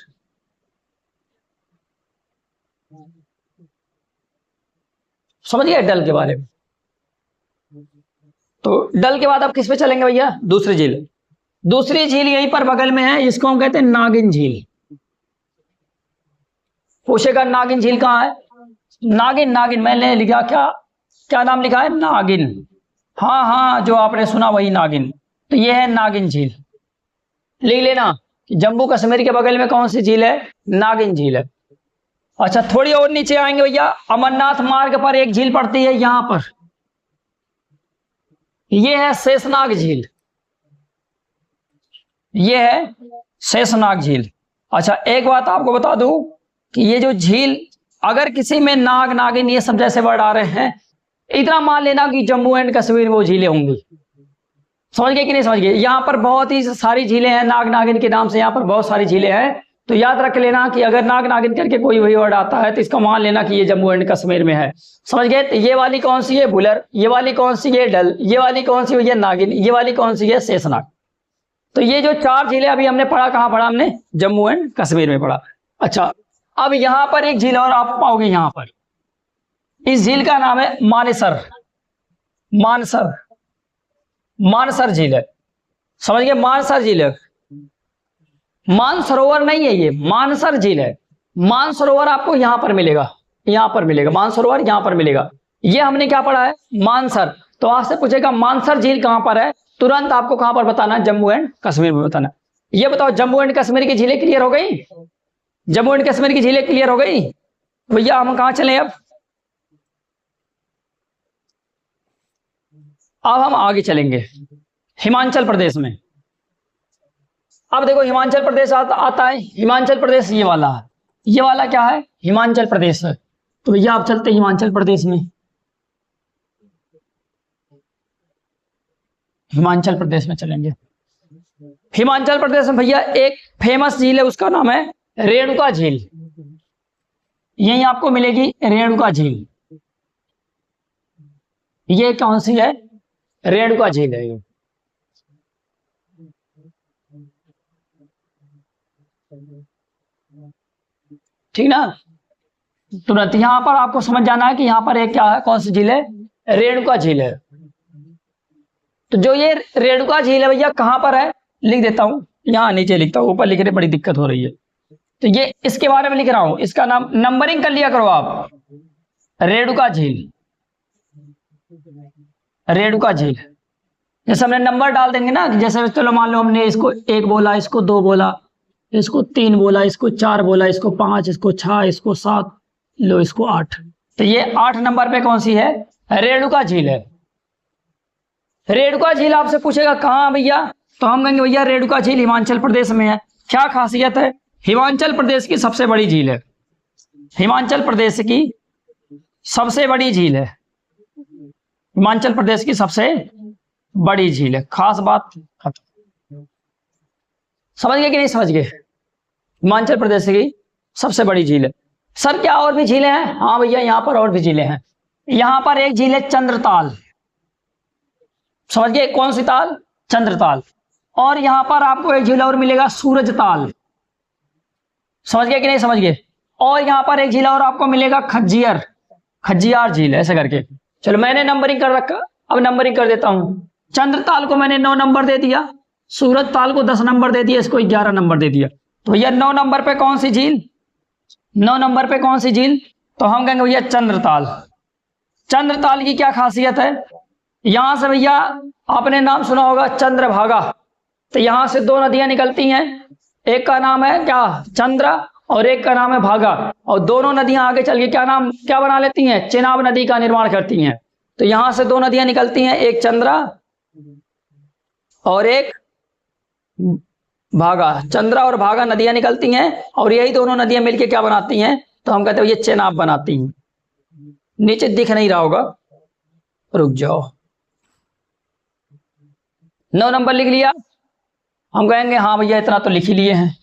समझ गए डल के बारे में? तो डल के बाद आप किस पे चलेंगे भैया? दूसरी झील। दूसरी झील यहीं पर बगल में है, इसको हम कहते हैं नागिन झील। पूछेगा नागिन झील कहाँ है? नागिन, नागिन मैंने लिखा, क्या क्या नाम लिखा है? नागिन। हाँ हाँ, जो आपने सुना वही नागिन। तो ये है नागिन झील। लिख लेना कि जम्मू कश्मीर के बगल में कौन सी झील है? नागिन झील है। अच्छा, थोड़ी और नीचे आएंगे भैया, अमरनाथ मार्ग पर एक झील पड़ती है यहां पर, ये है शेषनाग झील, ये है शेषनाग झील। अच्छा, एक बात आपको बता दूं कि ये जो झील, अगर किसी में नाग, नागिन ये सब जैसे वर्ड आ रहे हैं, इतना मान लेना कि जम्मू एंड कश्मीर में वो झीलें होंगी। समझ गए कि नहीं समझ गए? यहाँ पर बहुत ही सारी झीलें हैं, नाग नागिन के नाम से यहाँ पर बहुत सारी झीलें हैं। तो याद रख लेना कि अगर नाग नागिन करके कोई भी वर्ड आता है तो इसका मान लेना कि ये जम्मू एंड कश्मीर में है। समझ गए? तो ये वाली कौन सी है? बुलर। ये वाली कौन सी है? डल। ये वाली कौन सी है? नागिन। ये वाली कौन सी है? शेषनाग। तो ये जो चार झीलें अभी हमने पढ़ा, कहाँ पढ़ा हमने? जम्मू एंड कश्मीर में पढ़ा। अच्छा, अब यहां पर एक झील और आप पाओगे यहां पर, इस झील का नाम है मानेसर। मानसर, मानसर झील है। समझ गए? मानसर झील है, मानसरोवर नहीं है, ये मानसर झील है। मानसरोवर आपको यहां पर मिलेगा, यहां पर मिलेगा मानसरोवर, यहां पर मिलेगा। ये हमने क्या पढ़ा है? मानसर। तो आपसे पूछेगा मानसर झील कहां पर है, तुरंत आपको कहां पर बताना है? जम्मू एंड कश्मीर में बताना। ये बताओ, जम्मू एंड कश्मीर की झीलें क्लियर हो गई? जम्मू एंड कश्मीर की झीलें क्लियर हो गई? भैया हम कहां चले अब हम आगे चलेंगे हिमाचल प्रदेश में। अब देखो हिमाचल प्रदेश आता है। हिमाचल प्रदेश ये वाला है, ये वाला क्या है? हिमाचल प्रदेश है। तो भैया आप चलते हैं हिमाचल प्रदेश में। हिमाचल प्रदेश में चलेंगे। हिमाचल प्रदेश में भैया एक फेमस झील है, उसका नाम है रेणुका झील। यही आपको मिलेगी रेणुका झील। ये कौन सी है? रेणुका झील है ये। ठीक ना? तुरंत यहां पर आपको समझ जाना है कि यहां पर एक क्या है, कौन सी झील है? रेणुका झील है। तो जो ये रेणुका झील है भैया कहां पर है? लिख देता हूं, यहां नीचे लिखता हूं, ऊपर लिखने बड़ी दिक्कत हो रही है। तो ये इसके बारे में लिख रहा हूं, इसका नाम नंबरिंग कर लिया करो आप। रेणुका झील, रेणुका झील। जैसे हमने नंबर डाल देंगे ना, जैसे चलो मान लो हमने इसको 1 बोला, इसको 2 बोला, इसको 3 बोला, इसको 4 बोला, इसको 5, इसको 6, इसको 7, लो इसको 8। तो ये 8 नंबर पे कौन सी है? रेणुका झील है। रेणुका झील आपसे पूछेगा कहाँ भैया, तो हम कहेंगे भैया रेणुका झील हिमाचल प्रदेश में है। क्या खासियत है? हिमाचल प्रदेश की सबसे बड़ी झील है। हिमाचल प्रदेश की सबसे बड़ी झील है। हिमाचल प्रदेश की सबसे बड़ी झील है। खास बात खत्म। समझ गए कि नहीं समझ गए? हिमाचल प्रदेश की सबसे बड़ी झील है। सर क्या और भी झीलें हैं? हाँ भैया यहाँ पर और भी झीलें हैं। यहाँ पर एक झील है चंद्रताल। समझ गए? कौन सी ताल? चंद्रताल। और यहाँ पर आपको एक झील और मिलेगा सूरजताल। समझ गए कि नहीं समझ गए? और यहाँ पर एक झील और आपको मिलेगा खज्जियर, खज्जियार झील, ऐसे करके। चलो मैंने नंबरिंग कर रखा, अब नंबरिंग कर देता हूं। चंद्रताल को मैंने 9 नंबर दे दिया, सूरजताल को 10 नंबर दे दिया, इसको 11 नंबर दे दिया। तो भैया 9 नंबर पे कौन सी झील? 9 नंबर पे कौन सी झील? तो हम कहेंगे भैया चंद्रताल। चंद्रताल की क्या खासियत है? यहां से भैया आपने नाम सुना होगा चंद्रभागा। तो यहां से 2 नदियां निकलती हैं, एक का नाम है क्या? चंद्र, और एक का नाम है भागा। और दोनों नदियां आगे चल के क्या बना लेती हैं? चेनाब नदी का निर्माण करती हैं। तो यहां से 2 नदियां निकलती हैं, एक चंद्रा और एक भागा। चंद्रा और भागा नदियां निकलती हैं, और यही दोनों नदियां मिलके क्या बनाती हैं? तो हम कहते हैं ये चेनाब बनाती हैं। नीचे दिख नहीं रहा होगा, रुक जाओ। 9 नंबर लिख लिया? हम कहेंगे हाँ भैया इतना तो लिख ही लिए हैं।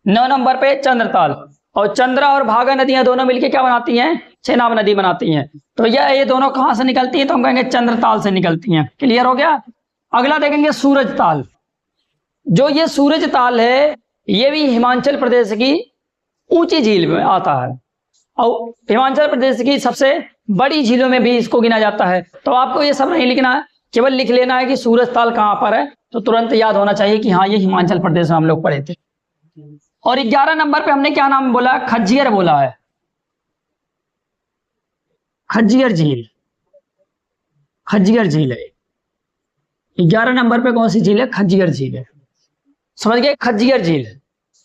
9 नंबर पे चंद्रताल, और चंद्रा और भागा नदियां दोनों मिलके क्या बनाती हैं? चेनाब नदी बनाती हैं। तो भैया ये दोनों कहां से निकलती हैं? तो हम कहेंगे चंद्रताल से निकलती हैं। क्लियर हो गया? अगला देखेंगे सूरजताल। जो ये सूरजताल है ये भी हिमाचल प्रदेश की ऊंची झील में आता है, और हिमाचल प्रदेश की सबसे बड़ी झीलों में भी इसको गिना जाता है। तो आपको ये सब नहीं लिखना है, केवल लिख लेना है कि सूरजताल कहां पर है, तो तुरंत याद होना चाहिए कि हाँ ये हिमाचल प्रदेश में हम लोग पढ़े थे। और 11 नंबर पे हमने क्या नाम बोला? खज्जियर बोला है। खज्जियर झील, खज्जियर झील है 11 नंबर पे। कौन सी झील है? खज्जियर झील है। समझ गए? खज्जियर झील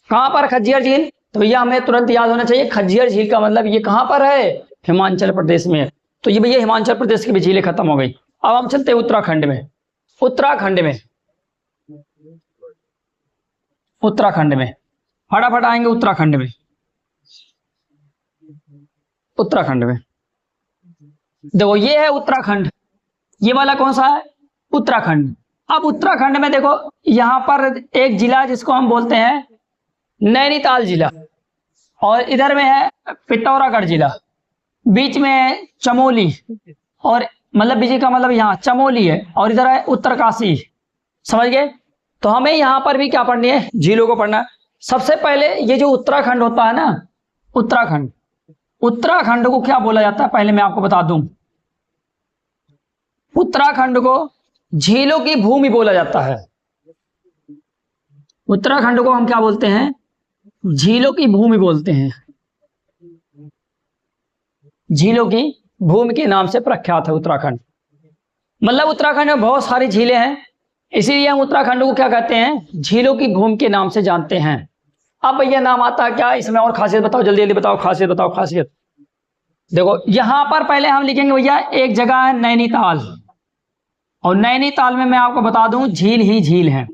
कहां पर? खज्जियर झील। तो भैया हमें तुरंत याद होना चाहिए खज्जियर झील का मतलब ये कहां पर है? हिमाचल प्रदेश में। तो ये भैया हिमाचल प्रदेश की भी झीलें खत्म हो गई। अब हम चलते हैं उत्तराखंड में। उत्तराखंड में, उत्तराखंड में फटाफट आएंगे। उत्तराखंड में, उत्तराखंड में देखो ये है उत्तराखंड। ये वाला कौन सा है? उत्तराखंड। अब उत्तराखंड में देखो यहां पर एक जिला जिसको हम बोलते हैं नैनीताल जिला, और इधर में है पिथौरागढ़ जिला, बीच में है चमोली, और मतलब बीच का मतलब यहाँ चमोली है, और इधर है उत्तरकाशी। समझ गए? तो हमें यहां पर भी क्या पढ़नी है? झीलों को पढ़ना है। सबसे पहले ये जो उत्तराखंड होता है ना, उत्तराखंड, उत्तराखंड को क्या बोला जाता है पहले मैं आपको बता दूं। उत्तराखंड को झीलों की भूमि बोला जाता है। उत्तराखंड को हम क्या बोलते हैं? झीलों की भूमि बोलते हैं। झीलों की भूमि के नाम से प्रख्यात है उत्तराखंड। मतलब उत्तराखंड में बहुत सारी झीलें हैं, इसीलिए हम उत्तराखंड को क्या कहते हैं? झीलों की भूमि के नाम से जानते हैं। अब भैया नाम आता है क्या इसमें? और खासियत बताओ, जल्दी जल्दी बताओ, खासियत बताओ, खासियत। देखो यहां पर पहले हम लिखेंगे भैया एक जगह है नैनीताल, और नैनीताल में मैं आपको बता दूं झील ही झील है।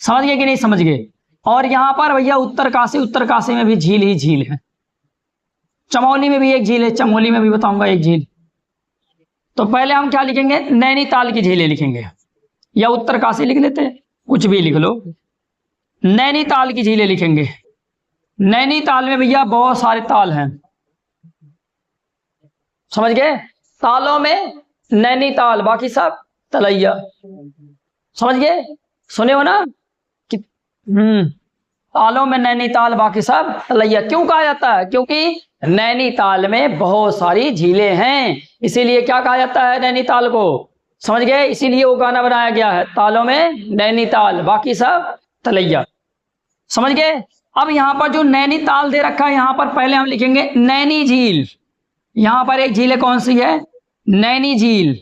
समझ गए कि नहीं समझ गए? और यहां पर भैया उत्तरकाशी, उत्तरकाशी में भी झील ही झील है। चमोली में भी एक झील है, चमोली में भी बताऊंगा एक झील। तो पहले हम क्या लिखेंगे? नैनीताल की झीलें लिखेंगे, या उत्तरकाशी लिख लेते हैं, कुछ भी लिख लो। नैनीताल की झीलें लिखेंगे। नैनीताल में भैया बहुत सारे ताल हैं। समझ गए? तालों में नैनीताल, बाकी सब तलैया। समझ गए? सुने हो ना कि तालों में नैनीताल, बाकी सब तलैया। क्यों कहा जाता है? क्योंकि नैनीताल में बहुत सारी झीलें हैं, इसीलिए क्या कहा जाता है नैनीताल को। समझ गए? इसीलिए वो गाना बनाया गया है, तालों में नैनीताल, बाकी सब तलैया। समझ गए? अब यहां पर जो नैनीताल दे रखा है, यहां पर पहले हम लिखेंगे नैनी झील। यहां पर एक झील है, कौन सी है? नैनी झील।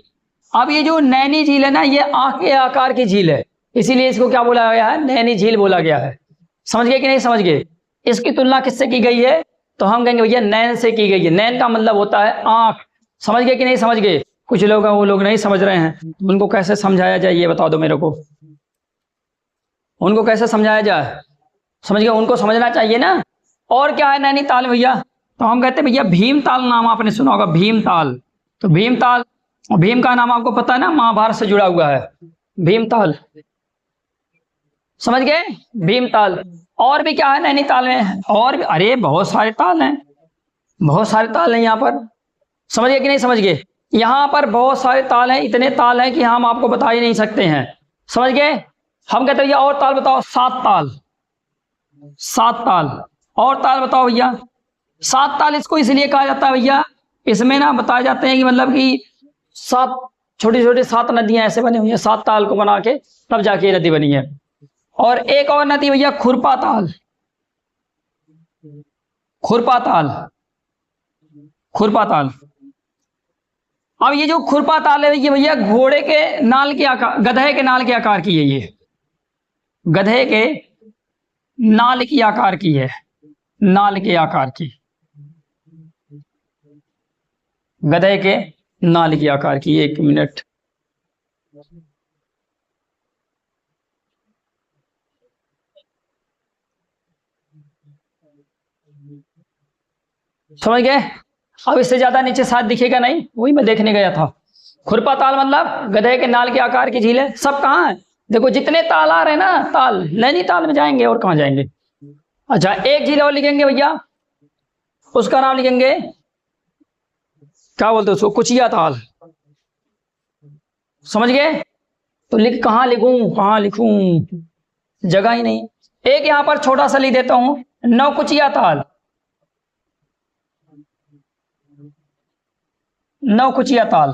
अब ये जो नैनी झील है ना, ये आंख के आकार की झील है, इसीलिए इसको क्या बोला गया है? नैनी झील बोला गया है। समझ गए कि नहीं समझ गए? इसकी तुलना किससे की गई है? तो हम कहेंगे भैया नैन से की गई है। नैन का मतलब होता है आंख। समझ गए कि नहीं समझ गए? कुछ लोग हैं वो लोग नहीं समझ रहे हैं, उनको कैसे समझाया जाए ये बता दो मेरे को। उनको कैसे समझाया जाए? समझ गए? उनको समझना चाहिए ना। और क्या है नैनीताल भैया? तो हम कहते हैं भैया भीमताल नाम आपने सुना होगा, भीमताल। तो भीमताल, भीम का नाम आपको पता है ना, महाभारत से जुड़ा हुआ है भीमताल। समझ गए? भीमताल। और भी क्या है नैनीताल में? और भी अरे बहुत सारे ताल हैं, बहुत सारे ताल हैं यहाँ पर। समझ गए कि नहीं समझ गए? यहाँ पर बहुत सारे ताल हैं, इतने ताल हैं कि हम आपको बता ही नहीं सकते हैं। समझ गए? हम कहते हैं भैया और ताल बताओ। 7 ताल, 7 ताल। और ताल बताओ भैया। 7 ताल इसको इसलिए कहा जाता है भैया, इसमें ना बताए जाते हैं कि मतलब कि 7 छोटी छोटी 7 नदियां ऐसे बनी हुई हैं, 7 ताल को बना के तब जाके ये नदी बनी है। और एक और नदी भैया खुरपा ताल, खुरपा ताल, खुरपा ताल। अब ये जो खुरपा ताल है ये भैया घोड़े के नाल के आकार, गधे के नाल के आकार की है। ये गधे के नाल की आकार की है, नाल के आकार की, गधे के नाल की आकार की। 1 मिनट। समझ गए? अब इससे ज्यादा नीचे शायद दिखेगा नहीं, वही मैं देखने गया था। खुरपा ताल मतलब गधे के नाल के आकार की झील है। सब कहाँ है? देखो जितने ताल आ रहे हैं ना, ताल नैनीताल में जाएंगे और कहाँ जाएंगे। अच्छा एक झील और लिखेंगे भैया, उसका नाम लिखेंगे, क्या बोलते हैं उसको, कुचिया ताल। समझ गए? तो लिख, कहाँ लिखूं, कहाँ लिखूं, जगह ही नहीं। एक यहां पर छोटा सा लिख देता हूं, नौकुचिया ताल, नौकुचिया ताल।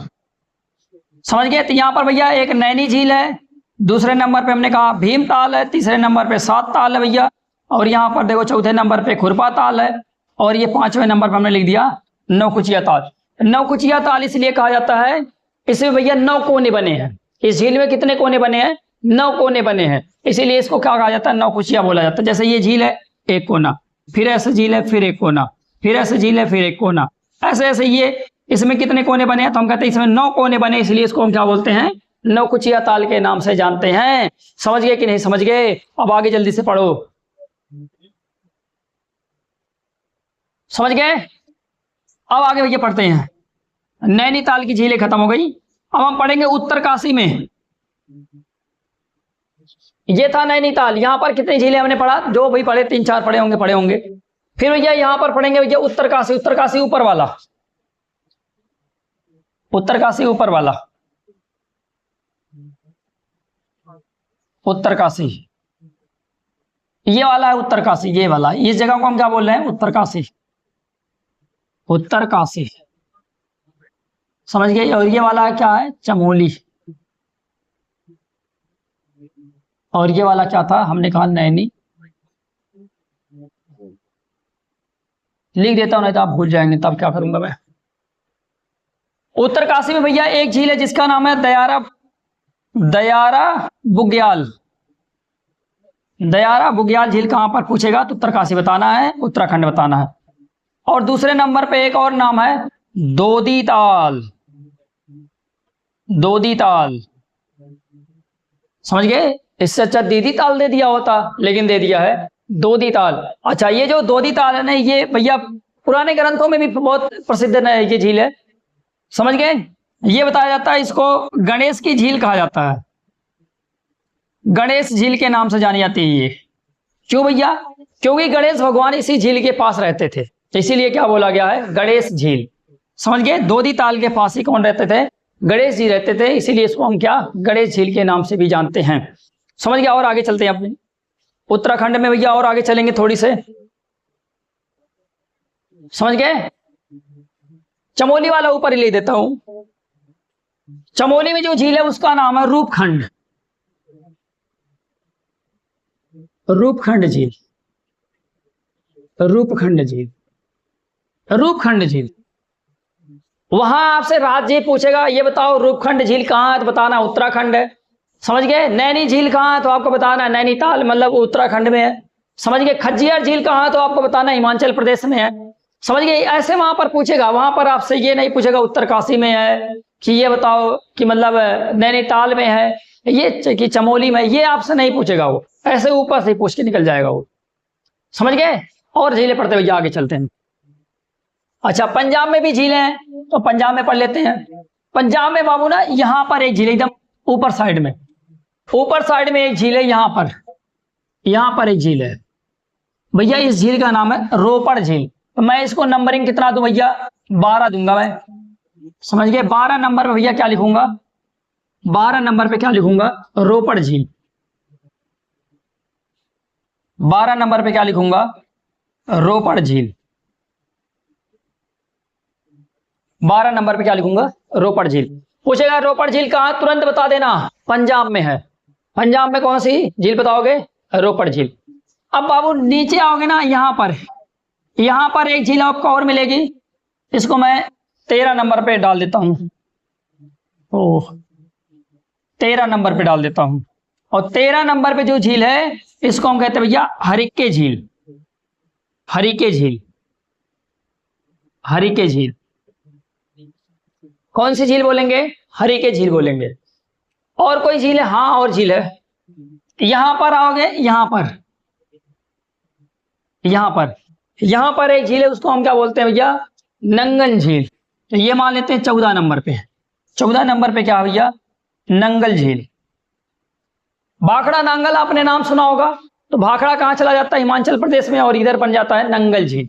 समझ गए? तो यहां पर भैया एक नैनी झील है, दूसरे नंबर पे हमने कहा भीम ताल है, तीसरे नंबर पे 7 ताल है भैया, और यहां पर देखो चौथे नंबर पे खुरपा ताल है, और ये 5वें नंबर पर हमने लिख दिया नौकुचिया ताल। नौकुचिया ताल इसलिए कहा जाता है, इसमें भैया 9 कोने बने हैं। इस झील में कितने कोने बने हैं? 9 कोने बने हैं, इसीलिए इसको क्या कहा जाता है? नौकुचिया बोला जाता है। जैसे ये झील है, एक कोना, फिर ऐसे झील है, फिर एक कोना, फिर ऐसे झील है, फिर एक कोना, ऐसे ऐसे ये इसमें कितने कोने बने हैं? तो हम कहते हैं इसमें 9 कोने बने, इसलिए इसको हम क्या बोलते हैं? नौकुचिया ताल के नाम से जानते हैं। समझ गए कि नहीं समझ गए? अब आगे जल्दी से पढ़ो। समझ गए? अब आगे भैया पढ़ते हैं। नैनीताल की झीलें खत्म हो गई, अब हम पढ़ेंगे उत्तरकाशी में। ये था नैनीताल। यहां पर कितनी झीलें हमने पढ़ा? जो भाई पढ़े 3-4 पढ़े होंगे। फिर भैया यहां पर पढ़ेंगे भैया उत्तरकाशी। उत्तरकाशी ऊपर वाला, उत्तरकाशी ऊपर वाला, उत्तरकाशी ये वाला है उत्तरकाशी, ये वाला। इस जगह को हम क्या बोल रहे हैं? उत्तरकाशी, उत्तरकाशी। समझ गए? और ये वाला क्या है? चमोली। और ये वाला क्या था? हमने कहा नैनी। लिख देता हूं नहीं तो आप भूल जाएंगे, तब क्या करूंगा मैं। उत्तरकाशी में भैया एक झील है जिसका नाम है दयारा, दयारा बुग्याल। दयारा बुग्याल झील कहां पर पूछेगा तो उत्तरकाशी बताना है, उत्तराखंड बताना है। और दूसरे नंबर पे एक और नाम है दोदी ताल, दोदी ताल। समझ गए? इससे अच्छा दीदी ताल दे दिया होता, लेकिन दे दिया है दोदी ताल। अच्छा ये जो दोदी ताल है ना, ये भैया पुराने ग्रंथों में भी बहुत प्रसिद्ध है, ये झील है। समझ गए? ये बताया जाता है इसको गणेश की झील कहा जाता है, गणेश झील के नाम से जानी जाती है ये। क्यों भैया? क्योंकि गणेश भगवान इसी झील के पास रहते थे, इसीलिए क्या बोला गया है? गणेश झील। समझ गए? दोदी ताल के पास ही कौन रहते थे? गणेश जी रहते थे, इसीलिए इसको हम क्या गणेश झील के नाम से भी जानते हैं। समझ गया? और आगे चलते हैं अपने उत्तराखंड में भैया, और आगे चलेंगे थोड़ी से। समझ गए? चमोली वाला ऊपर ही ले देता हूं। चमोली में जो झील है उसका नाम है रूपखंड, रूपखंड झील, रूपखंड झील, रूपखंड झील। वहां आपसे राज जी पूछेगा ये बताओ रूपखंड झील कहां है, तो बताना उत्तराखंड है। समझ गए? नैनी झील कहां है तो आपको बताना नैनीताल, मतलब उत्तराखंड में है। समझ गए। खज्जियार झील कहाँ, तो आपको बताना हिमाचल प्रदेश में है। समझ गए। ऐसे वहां पर पूछेगा, वहां पर आपसे ये नहीं पूछेगा उत्तरकाशी में है, कि ये बताओ कि मतलब नैनीताल में है, ये कि चमोली में, ये आपसे नहीं पूछेगा वो, ऐसे ऊपर से पूछ के निकल जाएगा वो। समझ गए। और झीलें पढ़ते हुए आगे चलते हैं। अच्छा, पंजाब में भी झीलें हैं, तो पंजाब में पढ़ लेते हैं। पंजाब में बाबू ना यहां पर एक झील एकदम ऊपर साइड में, ऊपर साइड में एक झील है, यहां पर एक झील है भैया। इस झील का नाम है रोपड़ झील। तो मैं इसको नंबरिंग कितना दूं भैया, 12 दूंगा मैं। समझ गए। 12 नंबर पे भैया क्या लिखूंगा, 12 नंबर पे क्या लिखूंगा, रोपड़ झील। 12 नंबर पे क्या लिखूंगा, रोपड़ झील। 12 नंबर पे क्या लिखूंगा, रोपड़ झील। पूछेगा रोपड़ झील कहां, तुरंत बता देना, पंजाब में है। पंजाब में कौन सी झील बताओगे, रोपड़ झील। अब बाबू नीचे आओगे ना, यहां पर एक झील आपको और मिलेगी, इसको मैं 13 नंबर पे डाल देता हूं। ओह, 13 नंबर पे डाल देता हूं। और 13 नंबर पे जो झील है इसको हम कहते हैं भैया हरिके झील। हरिके झील, हरिके झील। कौन सी झील बोलेंगे, हरिके झील बोलेंगे। और कोई झील है, हाँ और झील है। यहां पर आओगे, यहां पर एक झील है, उसको हम क्या बोलते हैं भैया, नंगल झील। तो ये मान लेते हैं 14 नंबर पे। 14 नंबर पे क्या है भैया, नंगल झील। भाखड़ा नांगल आपने नाम सुना होगा, तो भाखड़ा कहां चला जाता है, हिमाचल प्रदेश में, और इधर बन जाता है नंगल झील।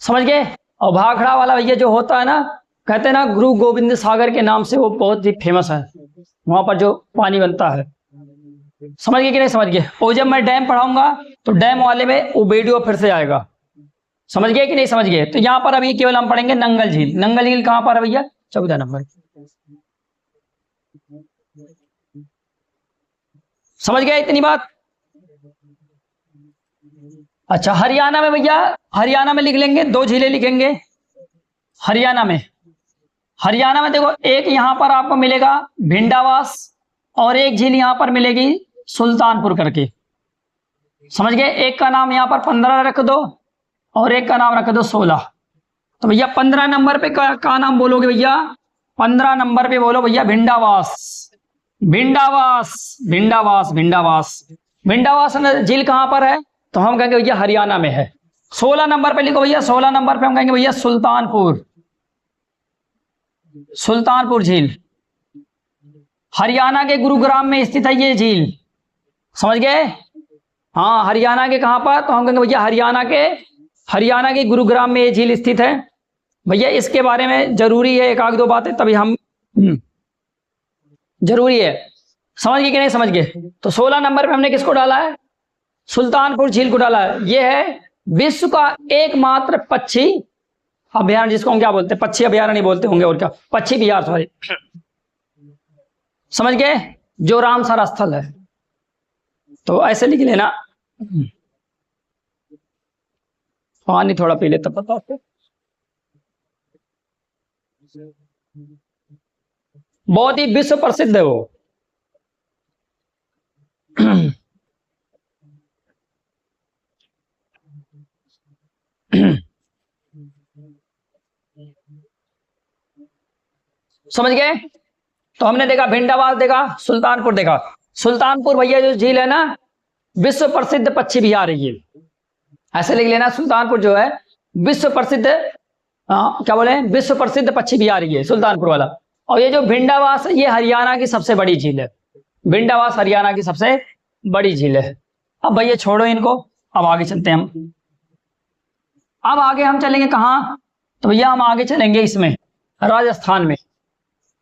समझ गए। और भाखड़ा वाला भैया जो होता है ना, कहते हैं ना गुरु गोविंद सागर के नाम से वो बहुत ही फेमस है, वहां पर जो पानी बनता है। समझ गए कि नहीं समझ गए। और जब मैं डैम पढ़ाऊंगा तो डैम वाले में वो वीडियो फिर से आएगा। समझ गए कि नहीं समझ गए। तो यहां पर अभी केवल हम पढ़ेंगे नंगल झील। नंगल झील कहां पर है भैया, 14 नंबर। समझ गए इतनी बात। अच्छा, हरियाणा में भैया, हरियाणा में लिख लेंगे, 2 झीलें लिखेंगे हरियाणा में। हरियाणा में देखो, एक यहां पर आपको मिलेगा भिंडावास, और एक झील यहां पर मिलेगी सुल्तानपुर करके। समझ गए। एक का नाम यहां पर 15 रख दो, और एक का नाम रख दो 16। तो भैया 15 नंबर पे का नाम बोलोगे भैया, 15 नंबर पे बोलो भैया भिंडावास। भिंडावास, भिंडावास, भिंडावास। भिंडावास झील कहां पर है, तो हम कहेंगे भैया हरियाणा में है। 16 नंबर पे लिखो भैया, 16 नंबर पे हम कहेंगे भैया सुल्तानपुर। सुल्तानपुर झील हरियाणा के गुरुग्राम में स्थित है ये झील। समझ गए। हाँ, हरियाणा के कहां पर, तो हम कहेंगे भैया हरियाणा के गुरुग्राम में ये झील स्थित है। भैया इसके बारे में जरूरी है, एक आध दो बातें तभी हम जरूरी है। समझ गए कि नहीं समझ गए। तो 16 नंबर पे हमने किसको डाला है, सुल्तानपुर झील को डाला है। यह है विश्व का एकमात्र पक्षी अभयारण्य, जिसको हम क्या बोलते हैं, पक्षी अभयारण्य नहीं बोलते होंगे, और क्या, पक्षी विहार, सॉरी। समझ गए, जो रामसर स्थल है। तो ऐसे लिख लेना। पानी थोड़ा पी ले तब बताओ फिर। बहुत ही विश्व प्रसिद्ध है वो। समझ गए। तो हमने देखा भिंडावास, देखा सुल्तानपुर, देखा सुल्तानपुर भैया जो झील है ना, विश्व प्रसिद्ध पक्षी विहार है ये। ऐसे लिख लेना, सुल्तानपुर जो है विश्व प्रसिद्ध, क्या बोले, विश्व प्रसिद्ध पक्षी विहार है सुल्तानपुर वाला। और ये जो भिंडावास है, ये हरियाणा की सबसे बड़ी झील है। भिंडावास हरियाणा की सबसे बड़ी झील है। अब भैया छोड़ो इनको, अब आगे चलते हैं हम। अब आगे हम चलेंगे कहाँ, तो भैया हम आगे चलेंगे इसमें, राजस्थान में।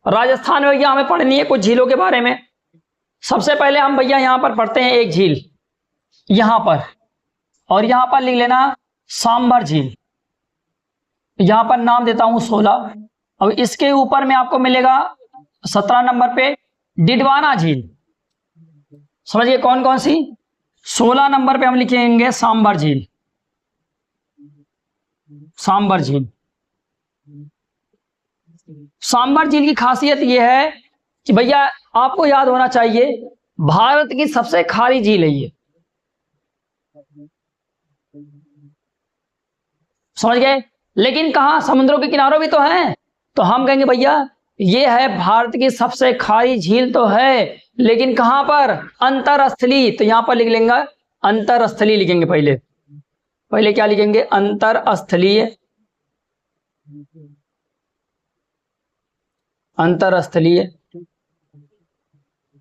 राजस्थान में भैया हमें पढ़नी है कुछ झीलों के बारे में। सबसे पहले हम भैया यहाँ पर पढ़ते हैं एक झील, यहाँ पर, और यहाँ पर लिख लेना सांबर झील। यहाँ पर नाम देता हूं 16। अब इसके ऊपर में आपको मिलेगा 17 नंबर पे डिडवाना झील। समझिए कौन कौन सी, 16 नंबर पे हम लिखेंगे सांबर झील। सांबर झील, सांबर झील की खासियत यह है कि भैया आपको याद होना चाहिए, भारत की सबसे खारी झील है ये। समझ गए। लेकिन कहाँ, समुद्रों के किनारों भी तो हैं, तो हम कहेंगे भैया ये है भारत की सबसे खारी झील तो है, लेकिन कहाँ पर, अंतरस्थली। तो यहां पर लिख लेंगे अंतरस्थली, लिखेंगे पहले। पहले क्या लिखेंगे, अंतरस्थलीय। अंतरस्थलीय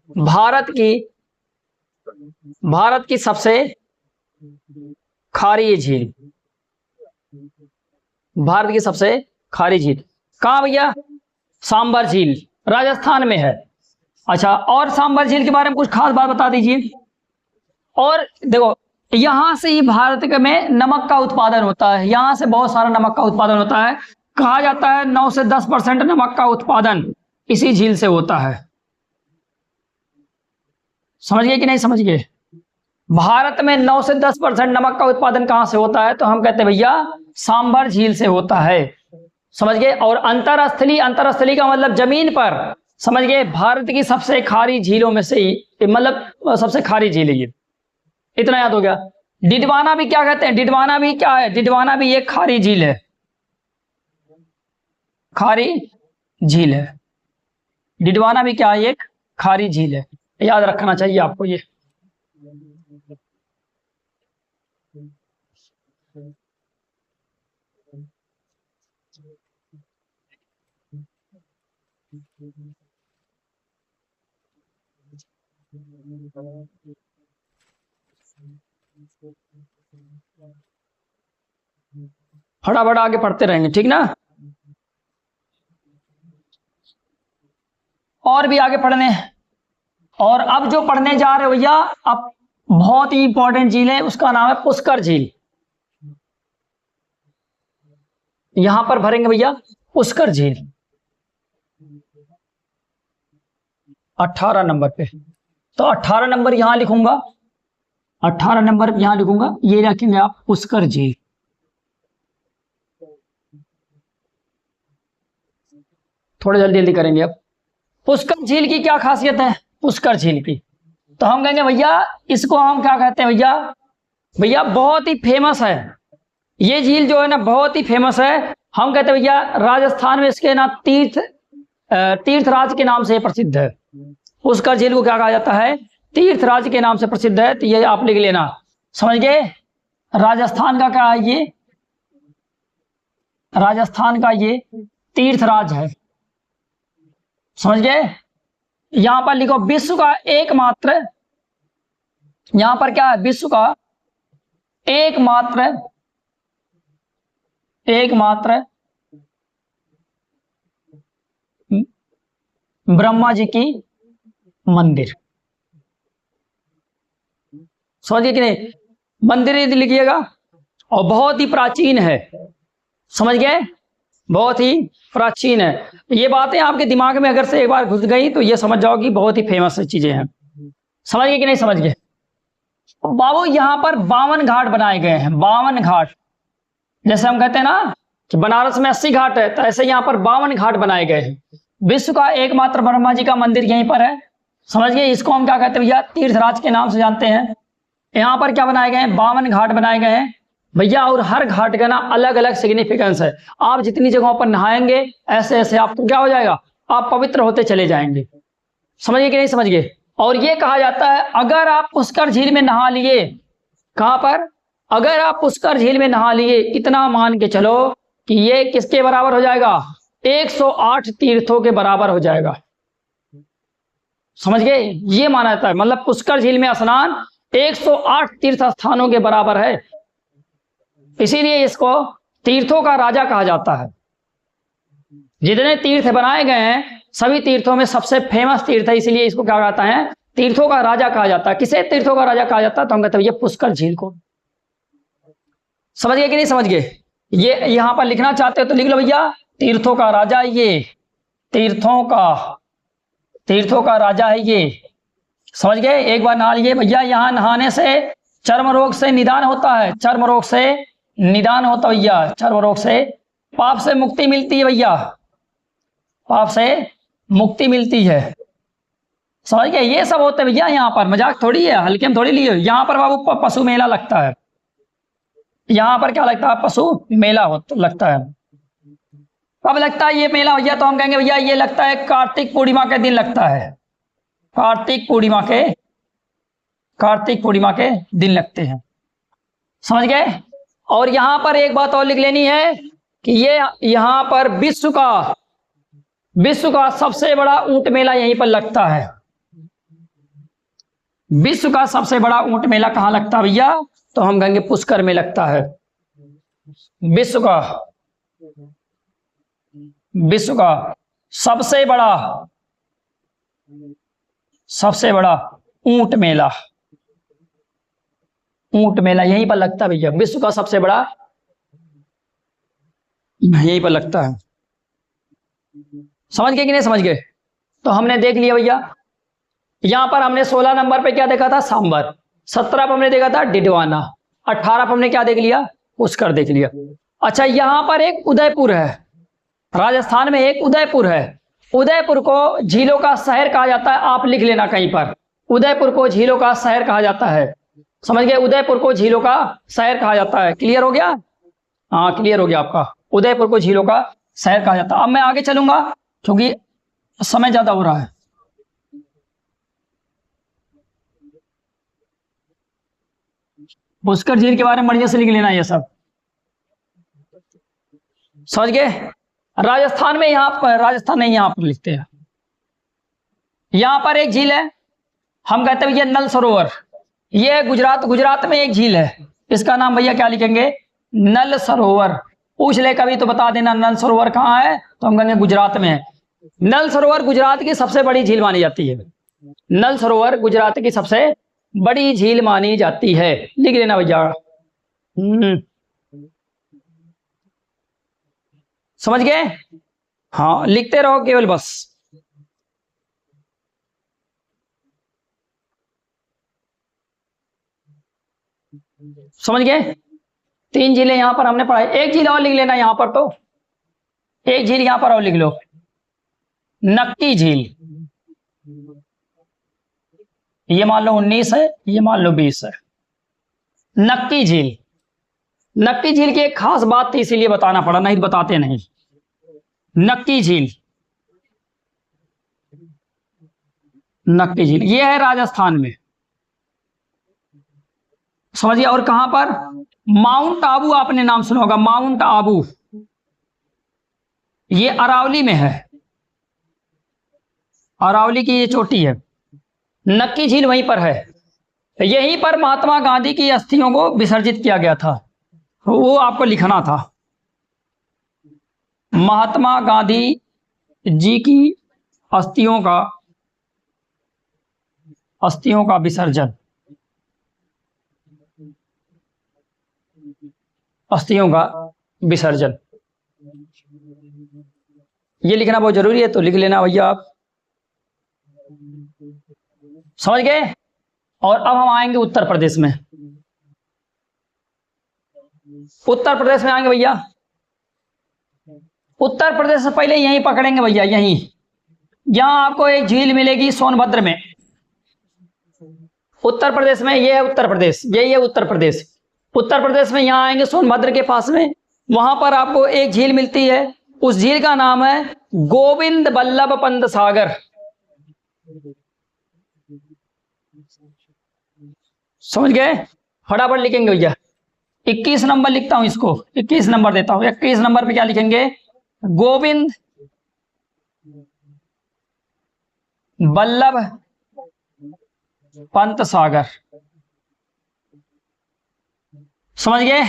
भारत की सबसे खारी झील, भारत की सबसे खारी झील कहाँ भैया, सांबर झील, राजस्थान में है। अच्छा, और सांबर झील के बारे में कुछ खास बात बता दीजिए। और देखो, यहां से ही भारत में नमक का उत्पादन होता है, यहां से बहुत सारा नमक का उत्पादन होता है। कहा जाता है 9 से 10% नमक का उत्पादन इसी झील से होता है। समझ गए कि नहीं समझ गए। भारत में 9 से 10% नमक का उत्पादन कहां से होता है, तो हम कहते हैं भैया सांबर झील से होता है। समझ गए। और अंतरस्थली, अंतरस्थली का मतलब जमीन पर। समझ गए। भारत की सबसे खारी झीलों में से ही, मतलब सबसे खारी झील है ये, इतना याद हो गया। डिडवाना भी क्या कहते हैं, डिडवाना भी क्या है, डिडवाना भी एक खारी झील है, खारी झील है। डिडवाना भी क्या है, एक खारी झील है, याद रखना चाहिए आपको ये। फटाफट आगे पढ़ते रहेंगे, ठीक ना। और भी आगे पढ़ने, और अब जो पढ़ने जा रहे हो भैया, अब बहुत ही इंपॉर्टेंट झील है, उसका नाम है पुष्कर झील। यहां पर भरेंगे भैया पुष्कर झील 18 नंबर पे। तो 18 नंबर यहां लिखूंगा, 18 नंबर यहां लिखूंगा, ये रखेंगे आप पुष्कर झील। थोड़ा जल्दी जल्दी करेंगे। अब पुष्कर झील की क्या खासियत है, पुष्कर झील की, तो हम कहेंगे भैया इसको हम क्या कहते हैं भैया, भैया बहुत ही फेमस है ये झील, जो है ना बहुत ही फेमस है। हम कहते हैं भैया राजस्थान में इसके ना तीर्थराज के नाम से प्रसिद्ध है। पुष्कर झील को क्या कहा जाता है, तीर्थराज के नाम से प्रसिद्ध है। तो ये आप लिख लेना, समझ गए। राजस्थान का क्या है ये, राजस्थान का ये तीर्थराज है, समझ गए। यहां पर लिखो विश्व का एकमात्र, यहां पर क्या है, विश्व का एकमात्र ब्रह्मा जी की मंदिर। समझिए कि नहीं, मंदिर यदि लिखिएगा, और बहुत ही प्राचीन है, समझ गए, बहुत ही प्राचीन है। ये बातें आपके दिमाग में अगर से एक बार घुस गई तो ये समझ जाओ कि बहुत ही फेमस चीजें हैं। समझ गए कि नहीं समझ गए। बाबू यहां पर 52 घाट बनाए गए हैं, 52 घाट। जैसे हम कहते हैं ना कि बनारस में 80 घाट है, तो ऐसे यहां पर 52 घाट बनाए गए हैं। विश्व का एकमात्र ब्रह्मा जी का मंदिर यहीं पर है, समझ गए। इसको हम क्या कहते हैं भैया, तीर्थराज के नाम से जानते हैं। यहाँ पर क्या बनाए गए हैं, 52 घाट बनाए गए हैं भैया, और हर घाट का ना अलग अलग सिग्निफिकेंस है। आप जितनी जगहों पर नहाएंगे ऐसे ऐसे आपको क्या हो जाएगा, आप पवित्र होते चले जाएंगे। समझिए कि नहीं समझ गए। और ये कहा जाता है अगर आप पुष्कर झील में नहा लिए, कहां पर, अगर आप पुष्कर झील में नहा लिए, इतना मान के चलो कि ये किसके बराबर हो जाएगा, 108 तीर्थों के बराबर हो जाएगा। समझ गए, ये माना जाता है, मतलब पुष्कर झील में स्नान 108 तीर्थ स्थानों के बराबर है, इसीलिए इसको तीर्थों का राजा कहा जाता है। जितने तीर्थ बनाए गए हैं सभी तीर्थों में सबसे फेमस तीर्थ है, इसीलिए इसको क्या कहता है, तीर्थों का राजा कहा जाता है। किसे तीर्थों का राजा कहा जाता है, तो हम कहते हैं ये पुष्कर झील को। समझ गए कि नहीं समझ गए। ये यहां पर लिखना चाहते हो तो लिख लो भैया, तीर्थों का राजा ये, तीर्थों का राजा है ये, समझ गए। एक बार नहा लिए भैया, यहां नहाने से चर्म रोग से निदान होता है, चर्म रोग से निदान होता है भैया, चर्म रोग से, पाप से मुक्ति मिलती है भैया, पाप से मुक्ति मिलती है। समझ गए, ये सब होते हैं भैया। यहाँ पर मजाक थोड़ी है, हल्के में थोड़ी लिए। यहाँ पर बाबू पशु मेला लगता है, यहाँ पर क्या लगता है, पशु मेला लगता है। कब लगता है ये मेला भैया, तो हम कहेंगे भैया ये लगता है कार्तिक पूर्णिमा के दिन लगता है, कार्तिक पूर्णिमा के दिन लगते हैं, समझ गए। और यहां पर एक बात और लिख लेनी है कि ये यहां पर विश्व का सबसे बड़ा ऊंट मेला यहीं पर लगता है। विश्व का सबसे बड़ा ऊंट मेला कहां लगता है भैया, तो हम कहेंगे पुष्कर में लगता है। विश्व का सबसे बड़ा ऊंट मेला यहीं पर लगता है भैया। विश्व का सबसे बड़ा यहीं पर लगता है। समझ गए कि नहीं समझ गए। तो हमने देख लिया भैया, यहां पर हमने 16 नंबर पे क्या देखा था, सांबर। 17 पर हमने देखा था डिडवाना। 18 पर हमने क्या देख लिया, पुष्कर देख लिया। अच्छा, यहां पर एक उदयपुर है, राजस्थान में एक उदयपुर है। उदयपुर को झीलों का शहर कहा जाता है, आप लिख लेना कहीं पर, उदयपुर को झीलों का शहर कहा जाता है। समझ गए, उदयपुर को झीलों का शहर कहा जाता है। क्लियर हो गया, हाँ क्लियर हो गया आपका, उदयपुर को झीलों का शहर कहा जाता है। अब मैं आगे चलूंगा क्योंकि समय ज्यादा हो रहा है। पुष्कर झील के बारे में बढ़िया से लिख लेना ये सब, समझ गए। राजस्थान में यहां पर, राजस्थान नहीं यहां पर लिखते हैं, यहां पर एक झील है, हम कहते हैं ये नल सरोवर। ये गुजरात में एक झील है, इसका नाम भैया क्या लिखेंगे, नल सरोवर। पूछ ले कभी तो बता देना नल सरोवर कहाँ है, तो हम कहेंगे गुजरात में है। नल सरोवर गुजरात की सबसे बड़ी झील मानी जाती है। नल सरोवर गुजरात की सबसे बड़ी झील मानी जाती है, लिख लेना भैया। समझ गए, हाँ लिखते रहो केवल बस। समझ गए, 3 झीलें यहां पर हमने पढ़ाई। एक झील और लिख लेना यहां पर, तो एक झील यहां पर और लिख लो, नक्की झील। ये मान लो 19 है, ये मान लो 20 है। नक्की झील, नक्की झील की एक खास बात थी इसीलिए बताना पड़ा, नहीं बताते नहीं। नक्की झील, नक्की झील ये है राजस्थान में, समझिए। और कहां पर, माउंट आबू, आपने नाम सुना होगा, माउंट आबू, ये अरावली में है, अरावली की ये चोटी है। नक्की झील वहीं पर है, यहीं पर महात्मा गांधी की अस्थियों को विसर्जित किया गया था, वो आपको लिखना था। महात्मा गांधी जी की अस्थियों का विसर्जन, अस्थियों का विसर्जन, ये लिखना बहुत जरूरी है, तो लिख लेना भैया आप, समझ गए। और अब हम आएंगे उत्तर प्रदेश में। उत्तर प्रदेश में आएंगे भैया, उत्तर प्रदेश से पहले यहीं पकड़ेंगे भैया, यहां आपको एक झील मिलेगी सोनभद्र में। उत्तर प्रदेश में ये है उत्तर प्रदेश, यही है उत्तर प्रदेश। उत्तर प्रदेश में यहां आएंगे सोनभद्र के पास में, वहां पर आपको एक झील मिलती है, उस झील का नाम है गोविंद बल्लभ पंत सागर। समझ गए, फटाफट लिखेंगे भैया। 21 नंबर लिखता हूं इसको, 21 नंबर देता हूं। 21 नंबर पे क्या लिखेंगे, गोविंद बल्लभ पंत सागर। समझ गए,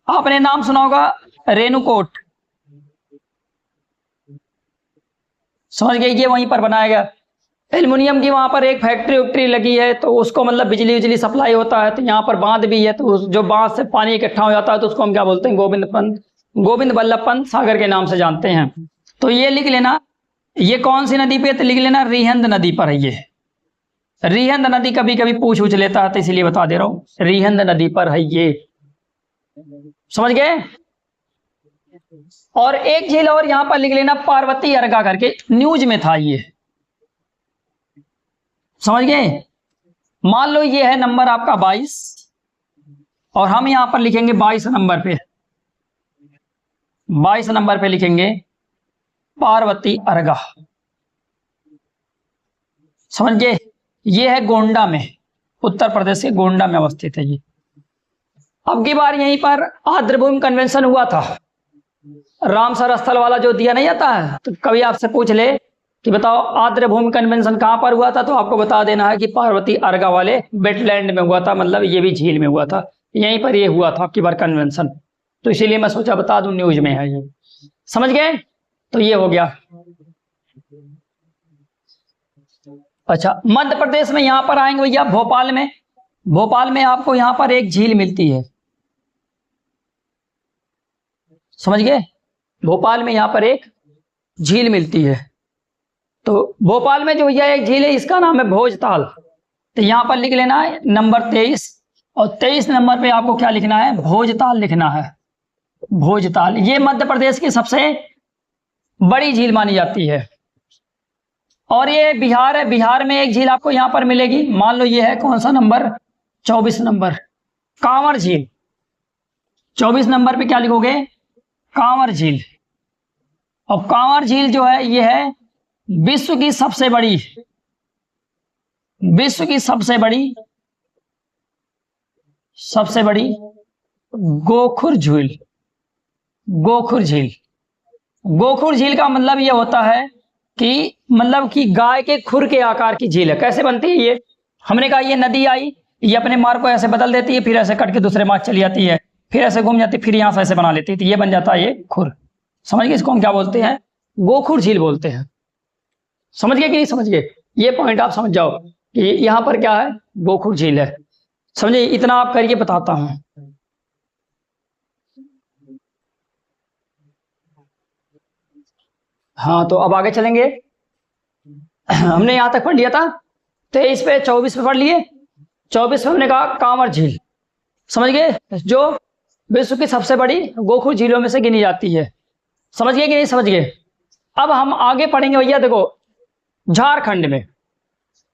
आपने नाम सुना होगा रेणुकूट। समझ गए, ये वहीं पर बनाया गया। एल्युमिनियम की वहां पर एक फैक्ट्री लगी है, तो उसको मतलब बिजली सप्लाई होता है, तो यहाँ पर बांध भी है, तो जो बांध से पानी इकट्ठा हो जाता है तो उसको हम क्या बोलते हैं, गोविंद बल्लभ पंत सागर के नाम से जानते हैं। तो ये लिख लेना, ये कौन सी नदी पे, तो लिख लेना रिहंद नदी पर है। ये रिहंद नदी कभी कभी पूछ लेता है, तो इसीलिए बता दे रहा हूं, रिहंद नदी पर है ये। समझ गए। और एक झील और यहां पर लिख लेना, पार्वती अर्गा करके, न्यूज में था ये। समझ गए। मान लो ये है नंबर आपका 22, और हम यहां पर लिखेंगे 22 नंबर पे, 22 नंबर पे लिखेंगे पार्वती अर्गा। समझ गए? ये है गोंडा में, उत्तर प्रदेश के गोंडा में अवस्थित है ये। अब की बार यहीं पर आर्द्रभूमि कन्वेंशन हुआ था, रामसर स्थल वाला जो दिया नहीं जाता है, तो कभी आपसे पूछ ले कि बताओ आर्द्रभूमि कन्वेंशन कहां पर हुआ था, तो आपको बता देना है कि पार्वती अर्गा वाले वेटलैंड में हुआ था, मतलब ये भी झील में हुआ था, यहीं पर ये हुआ था आपकी बार कन्वेंशन। तो इसीलिए मैं सोचा बता दूं, न्यूज में है ये। समझ गए? तो ये हो गया। अच्छा, मध्य प्रदेश में यहां पर आएंगे भैया भोपाल में। भोपाल में आपको यहां पर एक झील मिलती है। समझ गए? भोपाल में यहां पर एक झील मिलती है। तो भोपाल में जो भैया एक झील है, इसका नाम है भोजताल। तो यहां पर लिख लेना है नंबर 23, और 23 नंबर पे आपको क्या लिखना है? भोजताल लिखना है। भोजताल ये मध्य प्रदेश की सबसे बड़ी झील मानी जाती है। और ये बिहार है, बिहार में एक झील आपको यहां पर मिलेगी। मान लो ये है कौन सा नंबर? 24 नंबर, कांवर झील। 24 नंबर पे क्या लिखोगे? कांवर झील। और कांवर झील जो है ये है विश्व की सबसे बड़ी, विश्व की सबसे बड़ी गोखुर झील। गोखुर झील, गोखुर झील का मतलब ये होता है कि मतलब कि गाय के खुर के आकार की झील है। कैसे बनती है ये? हमने कहा ये नदी आई, ये अपने मार्ग को ऐसे बदल देती है, फिर ऐसे कट के दूसरे मार्ग चली जाती है, फिर ऐसे घूम जाती है, फिर यहां से ऐसे बना लेती है, तो ये बन जाता है ये खुर। समझ गए? इसको हम क्या बोलते हैं? गोखुर झील बोलते हैं। समझ गए कि नहीं समझ गए? ये पॉइंट आप समझ जाओ कि यहां पर क्या है? गोखुर झील है। समझे? इतना आप करिए, बताता हूं। हाँ, तो अब आगे चलेंगे। हमने यहां तक पढ़ लिया था 23 पे, 24 पे पढ़ लिए। 24 पे हमने कहा कांवर झील। समझ गए? जो विश्व की सबसे बड़ी गोखुर झीलों में से गिनी जाती है। समझ गए कि नहीं समझ गए? अब हम आगे पढ़ेंगे भैया, देखो झारखंड में।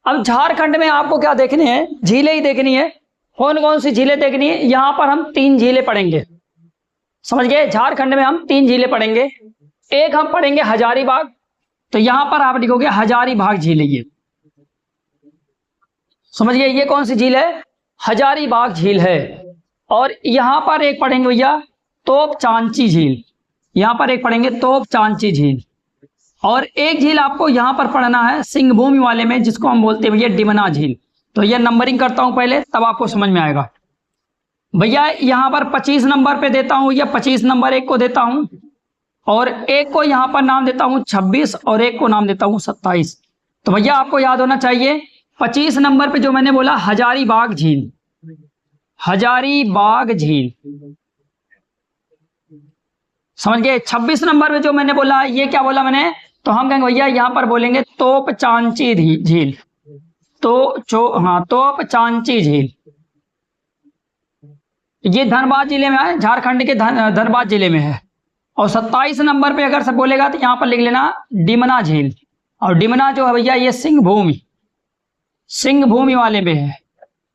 अब झारखंड में आपको क्या देखने हैं? झीलें ही देखनी है। कौन कौन सी झीलें देखनी है? यहां पर हम 3 झीलें पढ़ेंगे। समझ गए? झारखंड में हम 3 झीलें पढ़ेंगे। एक हम पढ़ेंगे हजारीबाग, तो यहां पर आप लिखोगे हजारीबाग झील है ये। समझ गए? ये कौन सी झील है? हजारीबाग झील है। और यहां पर एक पढ़ेंगे भैया तोप चांची झील। यहां पर एक पढ़ेंगे तोप चांची झील। और एक झील आपको यहां पर पढ़ना है सिंहभूमि वाले में, जिसको हम बोलते हैं भैया डिमना झील। तो ये नंबरिंग करता हूं पहले, तब आपको समझ में आएगा। भैया यहां पर 25 नंबर पे देता हूं, या 25 नंबर एक को देता हूं, और एक को यहां पर नाम देता हूं 26, और एक को नाम देता हूं 27। तो भैया आपको याद होना चाहिए 25 नंबर पे जो मैंने बोला हजारीबाग झील, हजारीबाग झील। समझ गए? 26 नंबर पे जो मैंने बोला, ये क्या बोला मैंने? तो हम कहेंगे भैया यहां पर बोलेंगे तोप चांची झील। तोप चांची झील। ये धनबाद जिले में है, झारखंड के धनबाद जिले में है। और 27 नंबर पे अगर से बोलेगा तो यहां पर लिख लेना डिमना झील। और डिमना जो है भैया ये सिंहभूमि, सिंहभूमि वाले में है,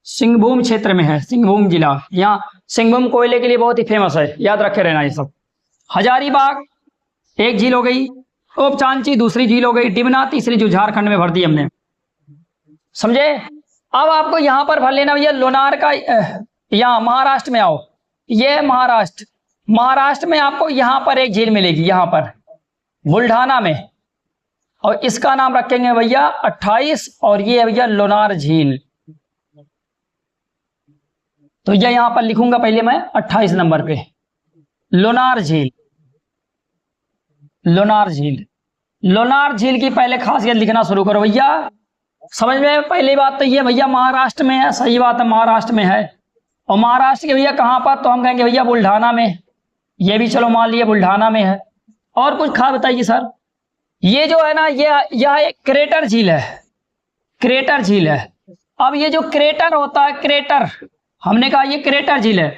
सिंहभूम क्षेत्र में है, सिंहभूम जिला। यहाँ सिंहभूम कोयले के लिए बहुत ही फेमस है, याद रखे रहना ये सब। हजारीबाग एक झील हो गई, तोप चांची दूसरी झील हो गई, डिमना तीसरी, जो झारखंड में भर दी हमने। समझे? अब आपको यहां पर भर लेना भैया लोनार का। यहाँ महाराष्ट्र में आओ, ये महाराष्ट्र, महाराष्ट्र में आपको यहां पर एक झील मिलेगी, यहां पर बुल्ढाना में, और इसका नाम रखेंगे भैया 28, और ये है भैया लोनार झील। तो ये यहां पर लिखूंगा पहले मैं 28 नंबर पे लोनार झील। लोनार झील, लोनार झील की पहले खासियत लिखना शुरू करो भैया। समझ में? पहली बात तो ये भैया महाराष्ट्र में है, सही बात है महाराष्ट्र में है। और महाराष्ट्र के भैया कहां पर? तो हम कहेंगे भैया बुल्ढाना में। ये भी चलो मान लिया बुल्ढाना में है। और कुछ खास बताइए सर। ये जो है ना, यह एक क्रेटर झील है, क्रेटर झील है। अब ये जो क्रेटर होता है, क्रेटर, हमने कहा ये क्रेटर झील है।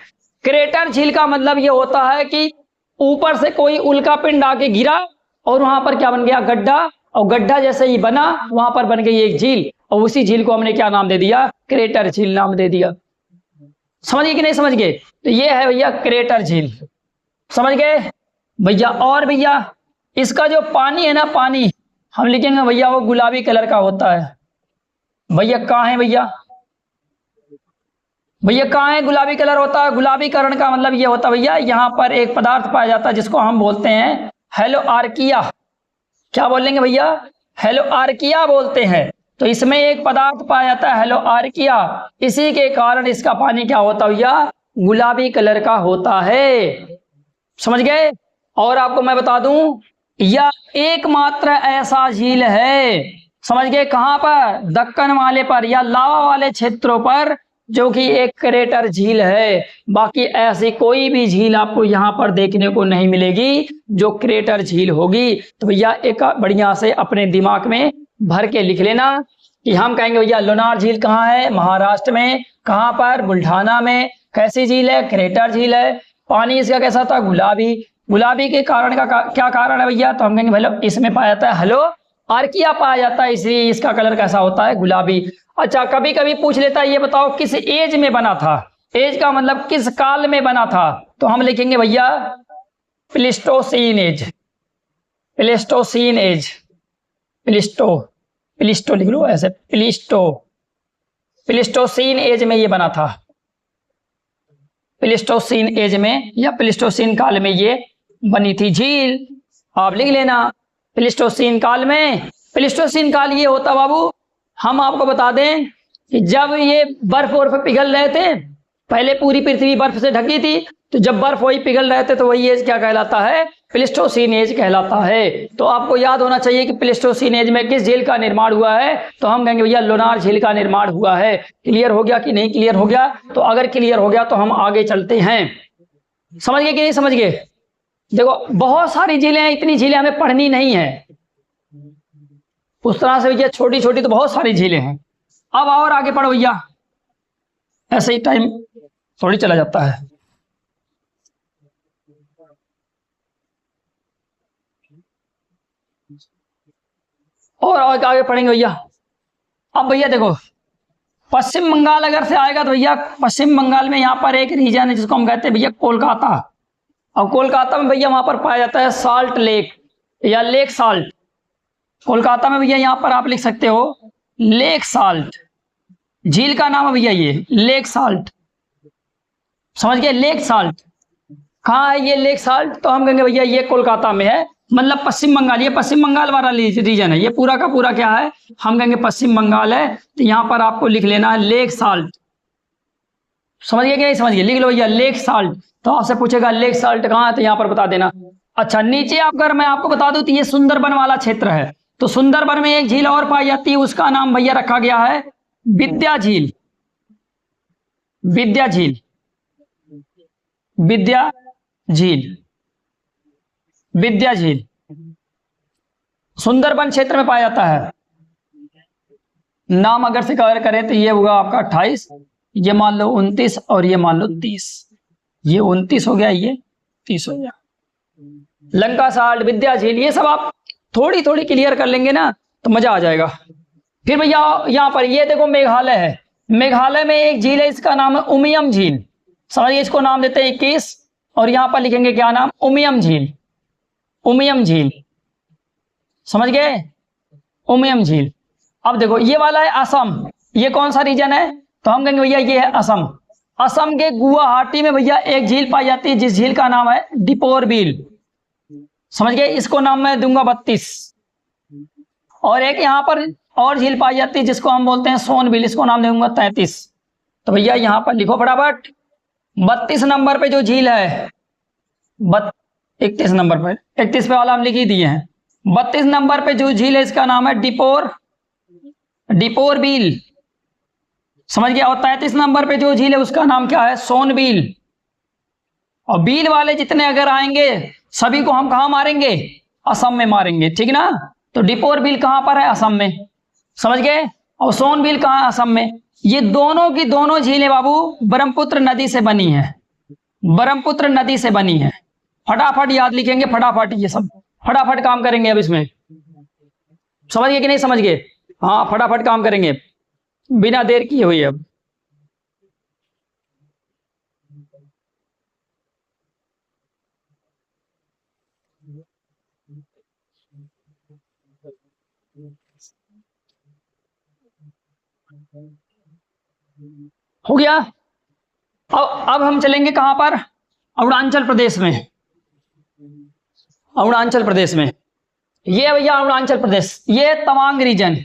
क्रेटर झील का मतलब ये होता है कि ऊपर से कोई उल्का पिंड आके गिरा, और वहां पर क्या बन गया? गड्ढा। और गड्ढा जैसे ही बना, वहां पर बन गई एक झील, और उसी झील को हमने क्या नाम दे दिया? क्रेटर झील नाम दे दिया। समझ गए कि नहीं समझ गए? तो ये है भैया क्रेटर झील, समझ गए भैया। और भैया इसका जो पानी है ना, पानी हम लिखेंगे भैया वो गुलाबी कलर का होता है। भैया कहाँ है भैया, भैया कहाँ है गुलाबी कलर होता है? गुलाबीकरण का मतलब ये होता है भैया, यहाँ पर एक पदार्थ पाया जाता है जिसको हम बोलते हैं हेलो आर्किया। क्या बोलेंगे भैया? हेलो आर्किया बोलते हैं। तो इसमें एक पदार्थ पाया जाता है हेलो आर्किया, इसी के कारण इसका पानी क्या होता है भैया? गुलाबी कलर का होता है, समझ गए। और आपको मैं बता दूं, यह एकमात्र ऐसा झील है, समझ गए, कहां पर? दक्कन वाले पर या लावा वाले क्षेत्रों पर, जो कि एक क्रेटर झील है। बाकी ऐसी कोई भी झील आपको यहाँ पर देखने को नहीं मिलेगी जो क्रेटर झील होगी। तो भैया एक बढ़िया से अपने दिमाग में भर के लिख लेना कि हम कहेंगे भैया लोनार झील कहाँ है? महाराष्ट्र में। कहाँ पर? बुल्ढाना में। कैसी झील है? क्रेटर झील है। पानी इसका कैसा था? गुलाबी। गुलाबी के कारण का क्या कारण है भैया? तो हम कहेंगे भैया इसमें पाया जाता है हेलो आर्किया पाया जाता है, इसलिए इसका कलर कैसा होता है? गुलाबी। अच्छा, कभी कभी पूछ लेता है ये बताओ किस एज में बना था? एज का मतलब किस काल में बना था? तो हम लिखेंगे भैया प्लिस्टोसीन एज। प्लिस्टोसीन एज, प्लिस्टो लिख लो ऐसे, प्लिस्टोसीन एज में ये बना था। प्लिस्टोसीन एज में या प्लिस्टोसीन काल में ये बनी थी झील, आप लिख लेना प्लिस्टोसीन काल में। प्लिस्टोसीन काल ये होता बाबू, हम आपको बता दें कि जब ये बर्फ पिघल रहे थे, पहले पूरी पृथ्वी बर्फ से ढकी थी, तो जब बर्फ वही पिघल रहे थे तो वही एज क्या कहलाता है? प्लिस्टोसीन एज कहलाता है। तो आपको याद होना चाहिए कि प्लिस्टोसीन एज में किस झील का निर्माण हुआ है? तो हम कहेंगे भैया लोनार झील का निर्माण हुआ है। क्लियर हो गया कि नहीं क्लियर हो गया? तो अगर क्लियर हो गया तो हम आगे चलते हैं। समझ गए कि नहीं समझ गए? देखो बहुत सारी झीलें हैं, इतनी झीलें हमें पढ़नी नहीं है उस तरह से भैया, छोटी छोटी तो बहुत सारी झीलें हैं। अब और आगे पढ़ो भैया, ऐसे ही टाइम थोड़ी चला जाता है। और आगे पढ़ेंगे भैया। अब भैया देखो, पश्चिम बंगाल अगर से आएगा तो भैया पश्चिम बंगाल में यहाँ पर एक रीजन है जिसको हम कहते हैं भैया कोलकाता। और कोलकाता में भैया वहां पर पाया जाता है साल्ट लेक या लेक साल्ट। कोलकाता में भैया यहाँ पर आप लिख सकते हो लेक साल्ट, झील का नाम है भैया ये लेक साल्ट, समझ गए? लेक साल्ट कहाँ है ये लेक साल्ट? तो हम कहेंगे भैया ये कोलकाता में है, मतलब पश्चिम बंगाल, ये पश्चिम बंगाल वाला रीजन है, ये पूरा का पूरा क्या है? हम कहेंगे पश्चिम बंगाल है। तो यहाँ पर आपको लिख लेना है लेक साल्ट, समझ गए कि नहीं समझ गए? लिख लो भैया लेक साल्ट। तो आपसे पूछेगा लेक साल्ट कहाँ है, तो यहाँ पर बता देना। अच्छा, नीचे अगर मैं आपको बता दूं तो ये सुंदरबन वाला क्षेत्र है। तो सुंदरबन में एक झील और पाई जाती है, उसका नाम भैया रखा गया है विद्या झील। विद्या झील, विद्या झील, विद्या झील सुंदरबन क्षेत्र में पाया जाता है। नाम अगर से कवर करें तो ये होगा आपका 28, ये मान लो 29 और ये मान लो 30। ये 29 हो गया, ये 30 हो गया। लंका साल्ट, विद्या झील, ये सब आप थोड़ी थोड़ी क्लियर कर लेंगे ना तो मजा आ जाएगा। फिर भैया यहाँ पर ये देखो मेघालय है। मेघालय में एक झील है, इसका नाम है उमियम झील। समझिए, इसको नाम देते हैं 21 और यहाँ पर लिखेंगे क्या नाम? उमियम झील। उमियम झील, समझ गए? उमियम झील। अब देखो ये वाला है असम। ये कौन सा रीजन है? तो हम कहेंगे भैया ये है असम। असम के गुवाहाटी में भैया एक झील पाई जाती है जिस झील का नाम है दीपोर बिल, समझ गए? इसको नाम मैं दूंगा 32। और एक यहाँ पर और झील पाई जाती है जिसको हम बोलते हैं सोनबिल, इसको नाम दूंगा 33। तो भैया यहाँ पर लिखो फटाफट 32 नंबर पे जो झील है, 31 नंबर पे, 31 पे वाला हम लिख ही दिए हैं। 32 नंबर पे जो झील है इसका नाम है दीपोर बिल, समझ गया? और 33 नंबर पे जो झील है उसका नाम क्या है? सोनबिल। और बिल वाले जितने अगर आएंगे सभी को हम कहाँ मारेंगे? असम में मारेंगे, ठीक ना? तो दीपोर बिल कहाँ पर है? असम में, समझ गए? और सोनबिल कहाँ है? असम में। ये दोनों की दोनों झीलें बाबू ब्रह्मपुत्र नदी से बनी है, ब्रह्मपुत्र नदी से बनी है। फटाफट याद लिखेंगे, फटाफट ये सब फटाफट काम करेंगे अब इसमें, समझ गए कि नहीं समझ गए? हाँ फटाफट काम करेंगे बिना देर किए हुए। अब हो गया। अब हम चलेंगे कहां पर, अरुणाचल प्रदेश में। अरुणाचल प्रदेश में ये भैया अरुणाचल प्रदेश, ये तवांग रीजन,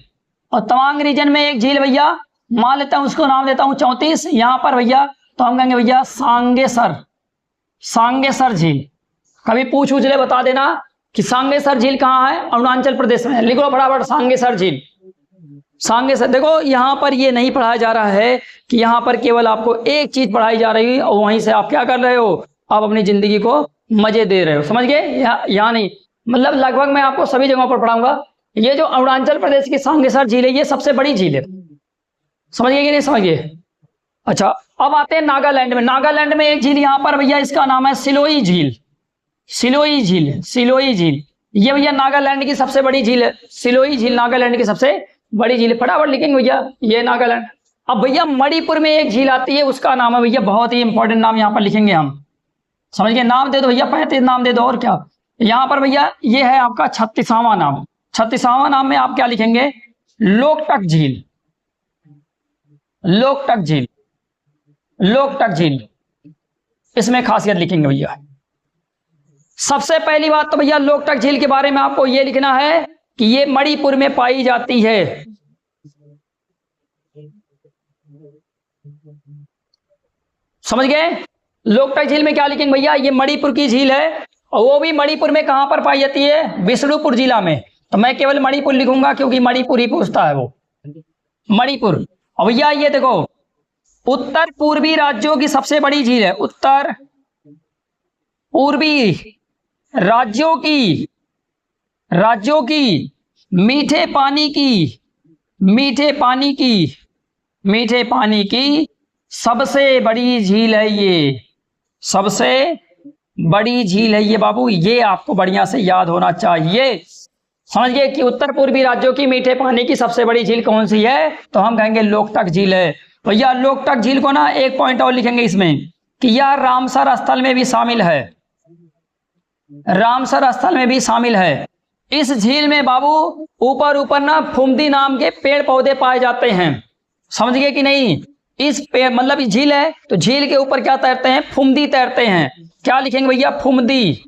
और तवांग रीजन में एक झील भैया, मान लेता हूं उसको नाम देता हूं 34, यहां पर भैया तो हम कहेंगे भैया सांगेसर, सांगेसर झील। कभी पूछ ले बता देना कि सांगेसर झील कहाँ है, अरुणाचल प्रदेश में। लिख लो फटाफट सांगेसर झील। सांगेसर, देखो यहां पर ये नहीं पढ़ाया जा रहा है कि यहां पर केवल आपको एक चीज पढ़ाई जा रही है और वहीं से आप क्या कर रहे हो, आप अपनी जिंदगी को मजे दे रहे हो, समझ गए। यहाँ नहीं, मतलब लगभग मैं आपको सभी जगहों पर पढ़ाऊंगा। ये जो अरुणाचल प्रदेश की सांगेसर झील है, ये सबसे बड़ी झील है, समझ गए कि नहीं समझ गए। अच्छा, अब आते हैं नागालैंड में। नागालैंड में एक झील यहाँ पर भैया, इसका नाम है सिलोई झील। सिलोई झील, सिलोई झील, ये भैया नागालैंड की सबसे बड़ी झील है। सिलोई झील नागालैंड की सबसे बड़ी झील है। फटाफट लिखेंगे भैया, ये नागालैंड। अब भैया मणिपुर में एक झील आती है, उसका नाम है भैया, बहुत ही इंपॉर्टेंट नाम यहाँ पर लिखेंगे हम, समझ गए। नाम दे दो भैया, 35 नाम दे दो, और क्या। यहाँ पर भैया ये है आपका 36वां नाम। 36वां नाम में आप क्या लिखेंगे, लोकटक झील। लोकटक झील, लोकटक झील, इसमें खासियत लिखेंगे भैया। सबसे पहली बात तो भैया लोकटक झील के बारे में आपको यह लिखना है कि ये मणिपुर में पाई जाती है। समझ गए। लोकटक झील में क्या लिखेंगे भैया, ये मणिपुर की झील है, और वो भी मणिपुर में कहां पर पाई जाती है, बिष्णुपुर जिला में। तो मैं केवल मणिपुर लिखूंगा क्योंकि मणिपुर ही पूछता है वो, मणिपुर। और भैया ये देखो, उत्तर पूर्वी राज्यों की सबसे बड़ी झील है, उत्तर पूर्वी राज्यों की मीठे पानी की, मीठे पानी की सबसे बड़ी झील है ये, सबसे बड़ी झील है ये बाबू, ये आपको बढ़िया से याद होना चाहिए। समझ गए कि उत्तर पूर्वी राज्यों की मीठे पानी की सबसे बड़ी झील कौन सी है, तो हम कहेंगे लोकटक झील है। भैया लोकटक झील को ना एक पॉइंट और लिखेंगे इसमें कि यह रामसर स्थल में भी शामिल है, रामसर स्थल में भी शामिल है। इस झील में बाबू ऊपर ना फुमदी नाम के पेड़ पौधे पाए जाते हैं, समझ गए कि नहीं। इस पेड़ मतलब इस झील है तो झील के ऊपर क्या तैरते हैं, फुमदी तैरते हैं। क्या लिखेंगे भैया, फुमदी,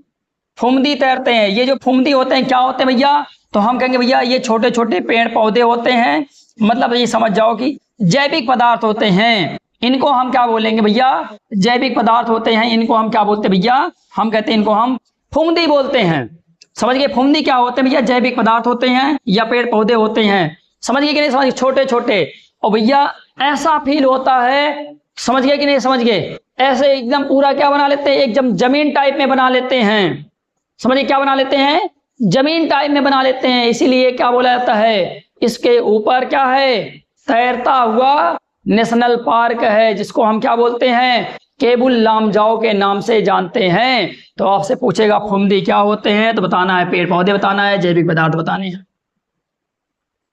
फुमदी तैरते हैं। ये जो फुमदी होते हैं क्या होते हैं भैया, तो हम कहेंगे भैया ये छोटे छोटे पेड़ पौधे होते हैं, मतलब ये समझ जाओ कि जैविक पदार्थ होते हैं। इनको हम क्या बोलेंगे भैया, जैविक पदार्थ होते हैं। इनको हम क्या बोलते हैं भैया, हम कहते हैं इनको हम फुमदी बोलते हैं। समझ गए। फुमदी क्या होते हैं भैया, जैविक पदार्थ होते हैं या पेड़ पौधे होते हैं, समझ गए कि नहीं समझ, छोटे छोटे। और भैया ऐसा फील होता है, समझ गए कि नहीं समझ गए, ऐसे एकदम पूरा क्या बना लेते हैं, एकदम जमीन टाइप में बना लेते हैं। समझिए क्या बना लेते हैं, जमीन टाइप में बना लेते हैं। इसीलिए क्या बोला जाता है, इसके ऊपर क्या है, तैरता हुआ नेशनल पार्क है, जिसको हम क्या बोलते हैं, केबुल लामजाओ के नाम से जानते हैं। तो आपसे पूछेगा फुमदी क्या होते हैं, तो बताना है पेड़ पौधे बताना है, जैविक पदार्थ बताने हैं,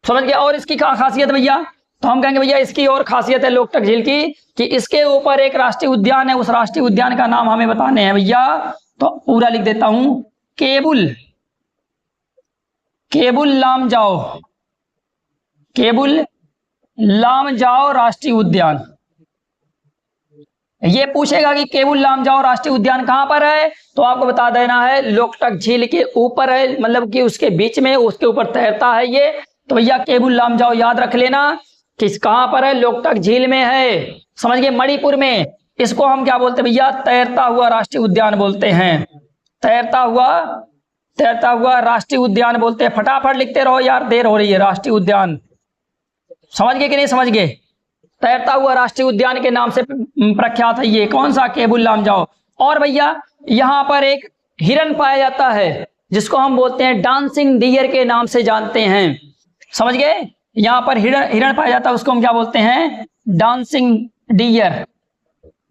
समझ गया। और इसकी क्या खासियत भैया, तो हम कहेंगे भैया इसकी और खासियत है लोकटक झील की कि इसके ऊपर एक राष्ट्रीय उद्यान है, उस राष्ट्रीय उद्यान का नाम हमें बताने हैं भैया। तो पूरा लिख देता हूं, केबुल, केबुल लामजाओ, केबुल लामजाओ राष्ट्रीय उद्यान। ये पूछेगा कि केबुल लामजाओ राष्ट्रीय उद्यान कहां पर है, तो आपको बता देना है लोकटक झील के ऊपर है, मतलब कि उसके बीच में, उसके ऊपर तैरता है ये। तो भैया केबुल लामजाओ याद रख लेना, किस कहां पर है, लोकटक झील में है, समझ गए, मणिपुर में। इसको हम क्या बोलते हैं भैया, तैरता हुआ राष्ट्रीय उद्यान बोलते हैं, तैरता हुआ राष्ट्रीय उद्यान बोलते हैं। फटाफट लिखते रहो यार, देर हो रही है। राष्ट्रीय उद्यान, समझ गए कि नहीं समझ गए, तैरता हुआ राष्ट्रीय उद्यान के नाम से प्रख्यात है ये, कौन सा, केबुल लामजाओ। और भैया यहां पर एक हिरन पाया जाता है, जिसको हम बोलते हैं डांसिंग डियर के नाम से जानते हैं, समझ गए। यहां पर हिरण पाया जाता है, उसको हम क्या बोलते हैं, डांसिंग डियर,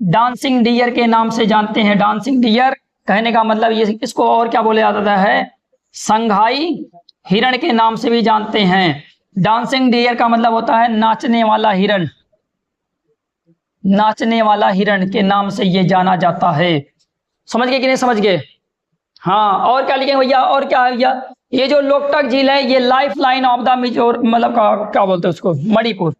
डांसिंग डियर के नाम से जानते हैं। डांसिंग डियर कहने का मतलब ये, इसको और क्या बोला जाता है, संघाई हिरण के नाम से भी जानते हैं। डांसिंग डियर का मतलब होता है नाचने वाला हिरण, नाचने वाला हिरण के नाम से ये जाना जाता है, समझ गए कि नहीं समझ गए। हाँ, और क्या लिखेंगे भैया, और क्या है भैया, ये जो लोकटक झील है ये लाइफ लाइन ऑफ द मिजोर, मतलब क्या बोलते हैं उसको, मणिपुर,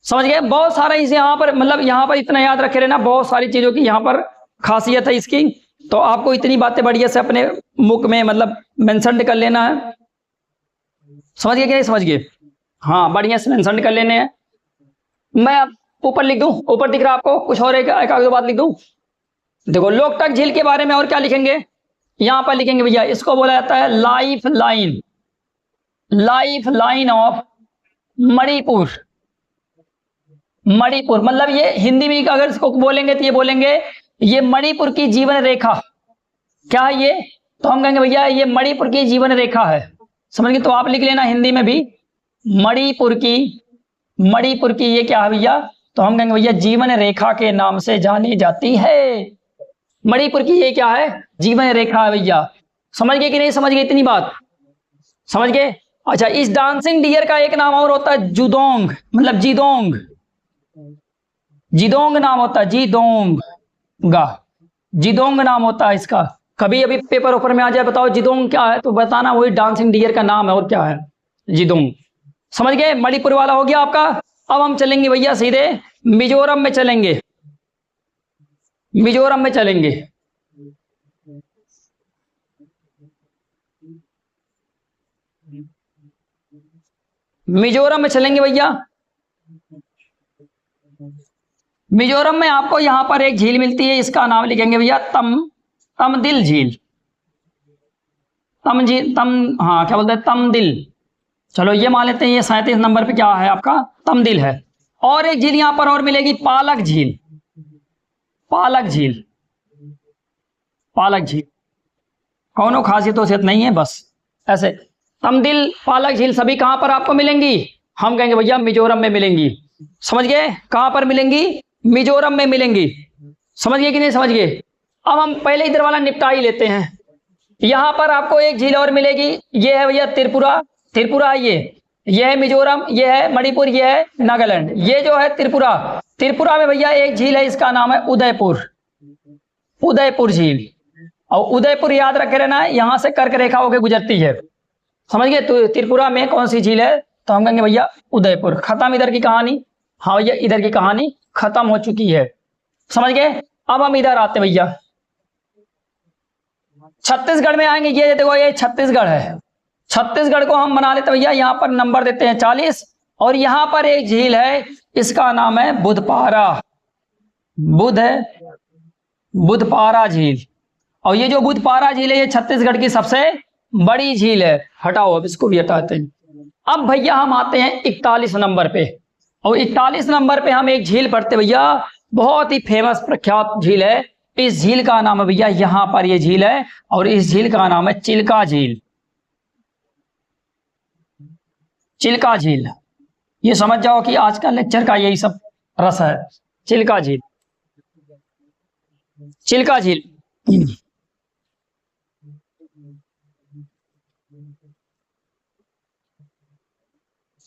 समझ गए। बहुत सारा इसे यहाँ पर मतलब यहाँ पर इतना याद रखे रहना, बहुत सारी चीजों की यहाँ पर खासियत है इसकी। तो आपको इतनी बातें बढ़िया से अपने मुख में मतलब मेंशन कर लेना है। समझ गए कि नहीं समझ गए? हाँ, बढ़िया से मेंशन कर लेने हैं। मैं ऊपर लिख दूं, ऊपर दिख रहा है आपको? कुछ और एक आध दो बात लिख दूं। देखो, लोकटक झील के बारे में और क्या लिखेंगे, यहां पर लिखेंगे भैया, इसको बोला जाता है life line, life line of Manipur. Manipur मतलब ये हिंदी में अगर इसको बोलेंगे तो ये बोलेंगे ये मणिपुर की जीवन रेखा। क्या है ये? तो हम कहेंगे भैया ये मणिपुर की जीवन रेखा है। समझ गए? तो आप लिख लेना हिंदी में भी, मणिपुर की ये क्या है भैया? तो हम कहेंगे भैया जीवन रेखा के नाम से जानी जाती है। मणिपुर की ये क्या है? जीवन रेखा है भैया। समझ गए कि नहीं समझ गए? इतनी बात समझ गए? अच्छा, इस डांसिंग डियर का एक नाम और होता है जुदोंग, मतलब जिदोंग। जिदोंग नाम होता है, जिदोंग नाम होता है इसका। कभी अभी पेपर ऊपर में आ जाए बताओ जिदोंग क्या है, तो बताना वही डांसिंग डियर का नाम है और क्या है, जिदोंग। समझ गए? मणिपुर वाला हो गया आपका। अब हम चलेंगे भैया सीधे मिजोरम में चलेंगे। मिजोरम में चलेंगे। मिजोरम में चलेंगे भैया। मिजोरम में आपको यहां पर एक झील मिलती है, इसका नाम लिखेंगे भैया तमदिल झील। हाँ क्या बोलते हैं, तमदिल। चलो ये मान लेते हैं, ये 37 नंबर पे क्या है आपका, तमदिल है। और एक झील यहां पर और मिलेगी, पालक झील। पालक झील कौनो खासियत वसियत नहीं है, बस ऐसे। तमदिल, पालक झील सभी कहां पर आपको मिलेंगी? हम कहेंगे भैया मिजोरम में मिलेंगी। समझ गए? कहां पर मिलेंगी? मिजोरम में मिलेंगी। समझ गए कि नहीं समझ गए? अब हम पहले इधर वाला निपटा ही लेते हैं। यहां पर आपको एक झील और मिलेगी, ये है भैया त्रिपुरा है ये है मिजोरम, ये है मणिपुर, ये है नागालैंड। ये जो है त्रिपुरा में भैया एक झील है, इसका नाम है उदयपुर झील। और उदयपुर याद रखे रहना है, यहां से कर्क रेखा होकर गुजरती है। समझ गए? तो त्रिपुरा में कौन सी झील है? तो हम कहेंगे भैया उदयपुर। खत्म इधर की कहानी। हाँ भैया, इधर की कहानी खत्म हो चुकी है। समझ गए? अब हम इधर आते भैया, छत्तीसगढ़ में आएंगे। ये देखो, ये छत्तीसगढ़ है। छत्तीसगढ़ को हम बना लेते भैया, यहां पर नंबर देते हैं 40। और यहां पर एक झील है, इसका नाम है बुधपारा झील। और ये जो बुधपारा झील है, ये छत्तीसगढ़ की सबसे बड़ी झील है। हटाओ, अब इसको भी हटाते हैं। अब भैया हम आते हैं 41 नंबर पे। और 41 नंबर पे हम एक झील पढ़ते भैया, बहुत ही फेमस प्रख्यात झील है। इस झील का नाम है भैया, यहां पर ये झील है, और इस झील का नाम है चिल्का झील। चिल्का झील, ये समझ जाओ कि आज का लेक्चर का यही सब रस है। चिल्का झील, चिल्का झील।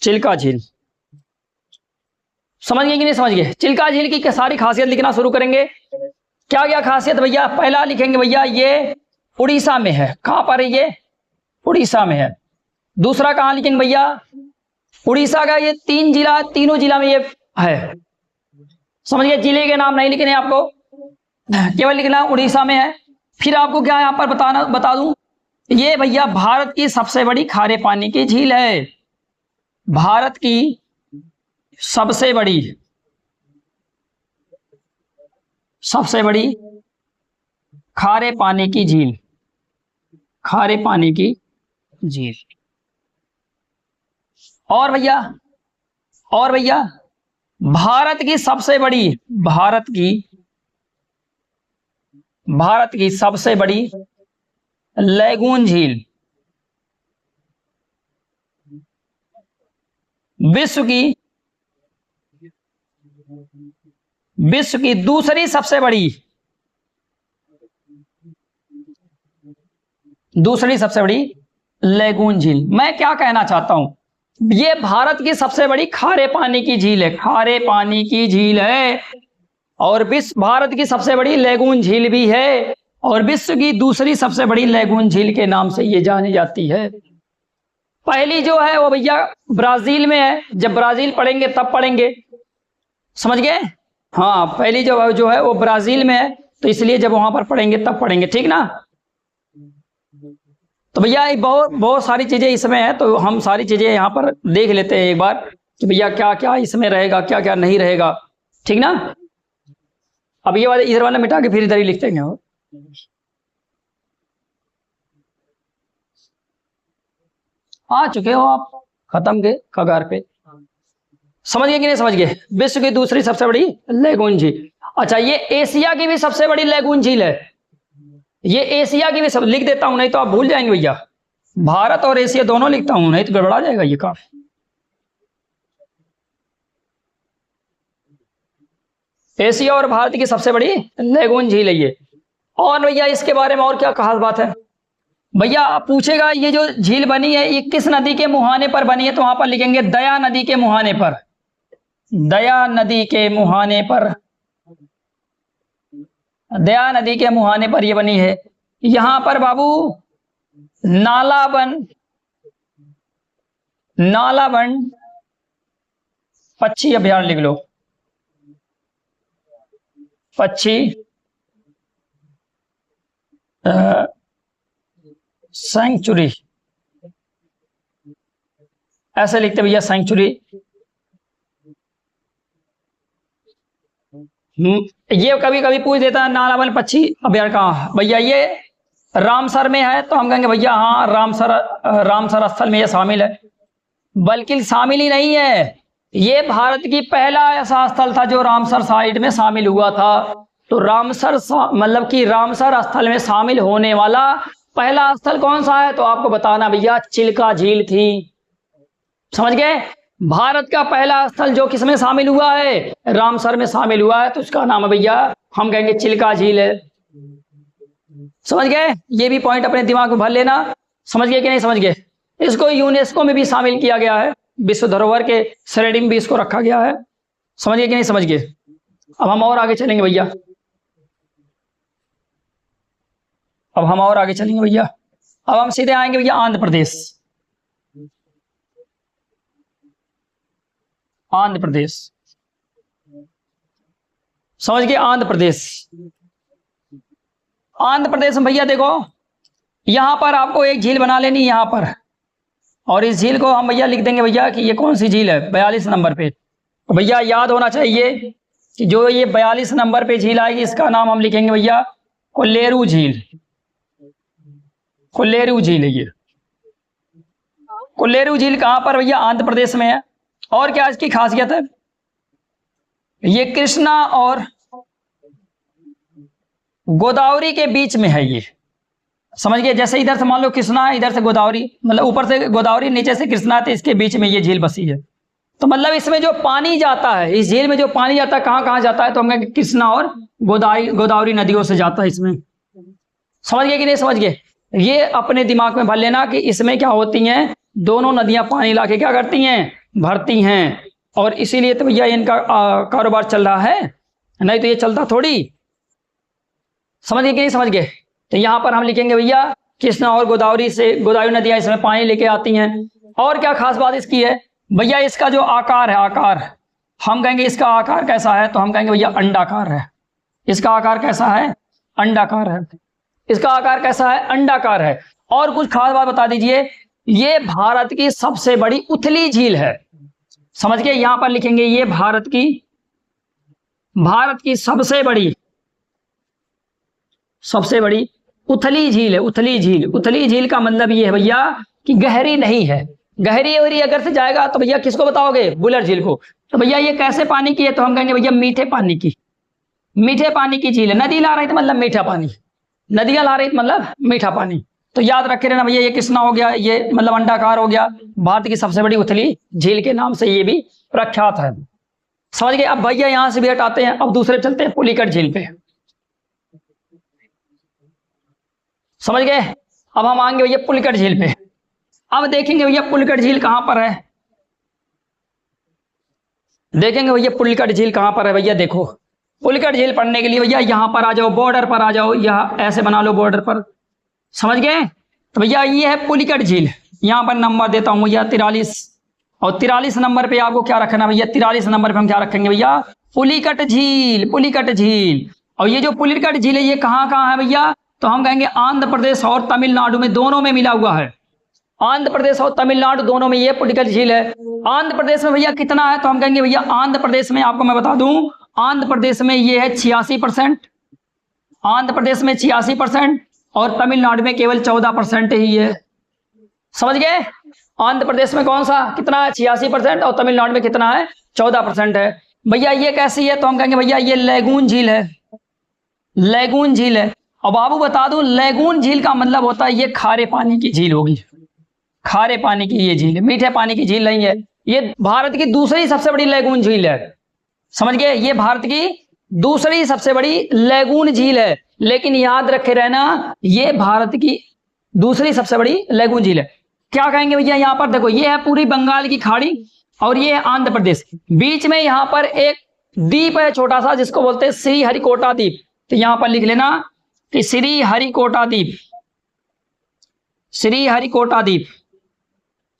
चिल्का झील समझ गए कि नहीं समझ गए? चिल्का झील की सारी खासियत लिखना शुरू करेंगे। क्या क्या खासियत भैया? पहला लिखेंगे भैया, ये उड़ीसा में है। कहां पर है ये? उड़ीसा में है। दूसरा कहां लिखेंगे भैया? उड़ीसा का ये 3 जिला, तीनों जिला में ये है। समझ गए? जिले के नाम नहीं लिखने आपको, केवल लिखना उड़ीसा में है। फिर आपको क्या यहां पर बता दूं, ये भैया भारत की सबसे बड़ी खारे पानी की झील है। भारत की सबसे बड़ी खारे पानी की झील, खारे पानी की झील। और भैया भारत की सबसे बड़ी लैगून झील, विश्व की दूसरी सबसे बड़ी लैगून झील। मैं क्या कहना चाहता हूं, ये भारत की सबसे बड़ी खारे पानी की झील है, खारे पानी की झील है। और भारत की सबसे बड़ी लैगून झील भी है, और विश्व की दूसरी सबसे बड़ी लैगून झील के नाम से ये जानी जाती है। पहली जो है वो भैया ब्राजील में है। जब ब्राजील पढ़ेंगे तब पढ़ेंगे। समझ गए। हाँ, पहली जो है वो ब्राजील में है, तो इसलिए जब वहां पर पढ़ेंगे तब पढ़ेंगे, ठीक ना। तो भैया बहुत बहुत सारी चीजें इसमें है, तो हम सारी चीजें यहाँ पर देख लेते हैं एक बार कि भैया क्या क्या इसमें रहेगा, क्या क्या नहीं रहेगा, ठीक ना। अब ये वाले इधर वाला मिटा के फिर इधर ही लिख देंगे। आ चुके हो आप खत्म के कगार पे। समझ गए कि नहीं समझ गए। विश्व की दूसरी सबसे बड़ी लैगून झील। अच्छा, ये एशिया की भी सबसे बड़ी लैगून झील है। ये एशिया की भी सब लिख देता हूं, नहीं तो आप भूल जाएंगे भैया। भारत और एशिया दोनों लिखता हूं, नहीं तो गड़बड़ा जाएगा ये काम। एशिया और भारत की सबसे बड़ी लैगून झील है ये। और भैया इसके बारे में और क्या खास बात है भैया, आप पूछेगा ये जो झील बनी है ये किस नदी के मुहाने पर बनी है, तो वहां पर लिखेंगे दया नदी के मुहाने पर। दया नदी के मुहाने पर, दया नदी के मुहाने पर ये बनी है। यहां पर बाबू नालाबन, नालाबन पक्षी अभयारण्य लिख लो, पक्षी सेंचुरी, ऐसे लिखते भैया सेंचुरी। ये कभी कभी पूछ देता है नालाबन पक्षी अभयारण्य कहाँ भैया, ये रामसर में है, तो हम कहेंगे भैया हाँ रामसर, रामसर स्थल में ये शामिल है। बल्कि शामिल ही नहीं है, ये भारत की पहला ऐसा स्थल था जो रामसर साइट में शामिल हुआ था। तो रामसर मतलब कि रामसर स्थल में शामिल होने वाला पहला स्थल कौन सा है, तो आपको बताना भैया चिल्का झील थी। समझ गए। भारत का पहला स्थल जो किसमें शामिल हुआ है, रामसर में शामिल हुआ है, तो उसका नाम है भैया हम कहेंगे चिल्का झील है। समझ गए। ये भी पॉइंट अपने दिमाग में भर लेना। समझ गए कि नहीं समझ गए। इसको यूनेस्को में भी शामिल किया गया है, विश्व धरोहर के श्रेणी में भी इसको रखा गया है। समझ गए कि नहीं समझ गए। अब हम और आगे चलेंगे भैया, अब हम और आगे चलेंगे भैया। अब हम सीधे आएंगे भैया आंध्र प्रदेश। आंध्र प्रदेश, समझ गए। आंध्र प्रदेश, आंध्र प्रदेश में भैया देखो यहां पर आपको एक झील बना लेनी यहां पर, और इस झील को हम भैया लिख देंगे भैया कि ये कौन सी झील है, 42 नंबर पे। तो भैया याद होना चाहिए कि जो ये 42 नंबर पे झील आएगी इसका नाम हम लिखेंगे भैया कोल्लेरू झील। कोल्लेरू झील है ये। कोल्लेरू झील कहां पर भैया, आंध्र प्रदेश में है। और क्या इसकी खासियत है, ये कृष्णा और गोदावरी के बीच में है ये। समझ गए। जैसे इधर से मान लो कृष्णा है, इधर से गोदावरी, मतलब ऊपर से गोदावरी नीचे से कृष्णा, तो इसके बीच में ये झील बसी है। तो मतलब इसमें जो पानी जाता है, इस झील में जो पानी जाता है कहां कहां जाता है, तो हम कहेंगे कृष्णा और गोदावरी नदियों से जाता है इसमें। समझ गए कि नहीं समझ गए। ये अपने दिमाग में भर लेना कि इसमें क्या होती हैं, दोनों नदियां पानी लाके क्या करती हैं, भरती हैं। और इसीलिए तो भैया इनका कारोबार चल रहा है, नहीं तो ये चलता थोड़ी। समझ गए कि नहीं समझ गए। तो यहां पर हम लिखेंगे भैया कृष्णा और गोदावरी से, गोदावरी नदियां इसमें पानी लेके आती हैं। और क्या खास बात इसकी है भैया, इसका जो आकार है, आकार हम कहेंगे इसका आकार कैसा है, तो हम कहेंगे भैया अंडाकार है। इसका आकार कैसा है, अंडाकार है। इसका आकार कैसा है, अंडाकार है। और कुछ खास बात बता दीजिए, ये भारत की सबसे बड़ी उथली झील है। समझ गए। यहां पर लिखेंगे ये भारत की सबसे बड़ी उथली झील है। उथली झील, उथली झील का मतलब ये है भैया कि गहरी नहीं है। गहरी और अगर से जाएगा तो भैया किसको बताओगे, बुलर झील को। तो भैया ये कैसे पानी की है, तो हम कहेंगे भैया मीठे पानी की, मीठे पानी की झील है। नदी ला रही थी मतलब मीठा पानी, नदियां ला रही थी मतलब मीठा पानी। तो याद रखे रहना भैया, ये कृष्णा हो गया, ये मतलब अंडाकार हो गया, भारत की सबसे बड़ी उथली झील के नाम से ये भी प्रख्यात है। समझ गए। अब भैया यहां से भी हटाते हैं, अब दूसरे चलते हैं पुलिकट झील पे। समझ गए। अब हम आएंगे भैया पुलिकट झील पे। अब देखेंगे भैया पुलिकट झील कहां पर है, देखेंगे भैया पुलिकट झील कहां पर है। भैया देखो पुलिकट झील पढ़ने के लिए भैया यहां पर आ जाओ, बॉर्डर पर आ जाओ, यहां ऐसे बना लो बॉर्डर पर। समझ गए। तो भैया ये है पुलिकट झील। यहां पर नंबर देता हूं भैया 43, और 43 नंबर पे आपको क्या रखना भैया, 43 नंबर पे हम क्या रखेंगे भैया, पुलिकट झील, पुलिकट झील। और ये जो पुलिकट झील है ये कहाँ कहाँ है भैया, तो हम कहेंगे आंध्र प्रदेश और तमिलनाडु में, दोनों में मिला हुआ है। आंध्र प्रदेश और तमिलनाडु दोनों में ये पुलिकट झील है। आंध्र प्रदेश में भैया कितना है, तो हम कहेंगे भैया आंध्र प्रदेश में, आपको मैं बता दूं, आंध्र प्रदेश में ये है 86%, आंध्र प्रदेश में 86%, और तमिलनाडु में केवल 14% ही है। समझ गए? आंध्र प्रदेश में कौन सा कितना है, 86%, और तमिलनाडु में कितना है, 14% है। भैया ये कैसी है, तो हम कहेंगे भैया ये लैगून झील है, लैगून झील है। अब बाबू बता दूं, लैगून झील का मतलब होता है ये खारे पानी की झील होगी, खारे पानी की ये झील है, मीठे पानी की झील नहीं है। ये भारत की दूसरी सबसे बड़ी लैगून झील है। समझ गए? ये भारत की दूसरी सबसे बड़ी लैगून झील है, लेकिन याद रखे रहना ये भारत की दूसरी सबसे बड़ी लैगून झील है। क्या कहेंगे भैया, यहाँ पर देखो ये है पूरी बंगाल की खाड़ी और ये है आंध्र प्रदेश, बीच में यहाँ पर एक द्वीप है छोटा सा जिसको बोलते हैं श्री हरिकोटा द्वीप। तो यहाँ पर लिख लेना कि श्री हरिकोटा द्वीप, श्री हरिकोटा द्वीप,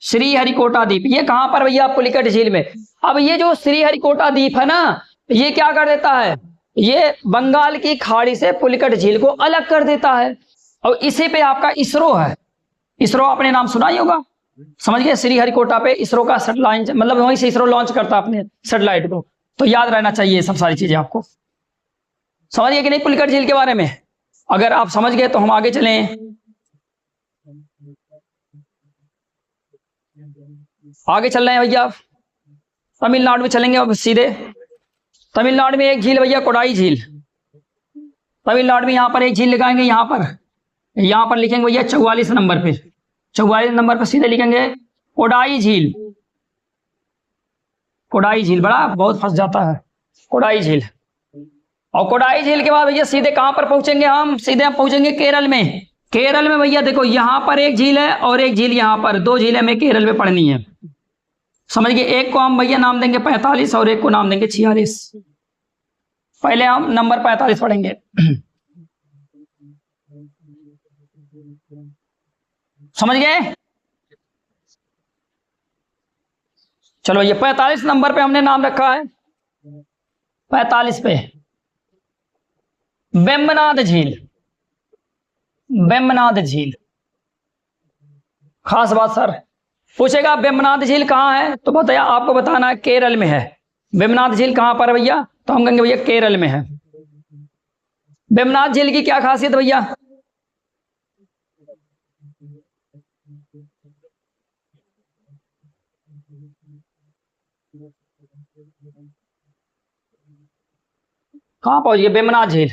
श्री हरिकोटा द्वीप। ये कहां पर भैया, पुलिकट झील में। अब ये जो श्री हरिकोटा द्वीप है ना, ये क्या कर देता है, ये बंगाल की खाड़ी से पुलिकट झील को अलग कर देता है। और इसी पे आपका इसरो है, इसरो आपने नाम सुना ही होगा। समझ गए? श्री हरिकोटा पे इसरो का सैटेलाइट, मतलब वहीं से इसरो लॉन्च करता है अपने सैटेलाइट को। तो याद रहना चाहिए ये सब सारी चीजें आपको। समझ गए कि नहीं पुलिकट झील के बारे में? अगर आप समझ गए तो हम आगे चलें। आगे चल रहे हैं भैया, तमिलनाडु में चलेंगे अब सीधे। तमिलनाडु में एक झील भैया कोडाई झील, तमिलनाडु में यहाँ पर एक झील लगाएंगे, यहाँ पर लिखेंगे भैया 44 नंबर पे, 44 नंबर पे सीधे लिखेंगे कोडाई झील। कोडाई झील बड़ा बहुत फंस जाता है, कोडाई झील। और कोडाई झील के बाद भैया सीधे कहां पर पहुंचेंगे हम, सीधे हम पहुंचेंगे केरल में। केरल में भैया देखो यहाँ पर एक झील है और एक झील यहाँ पर, दो झीलें हमें केरल में पढ़नी है। समझ गए? एक को हम भैया नाम देंगे 45 और एक को नाम देंगे 46। पहले हम नंबर 45 पढ़ेंगे। समझ गए? चलो ये 45 नंबर पे हमने नाम रखा है, 45 पे वेम्बनाड झील, वेम्बनाड झील। खास बात सर पूछेगा वेम्बनाड झील कहाँ है, तो बताया आपको बताना है केरल में है। वेम्बनाड झील कहाँ पर है भैया, तो हम कहेंगे भैया केरल में है। वेम्बनाड झील की क्या खासियत भैया, कहां पहुंच गए, वेम्बनाड झील।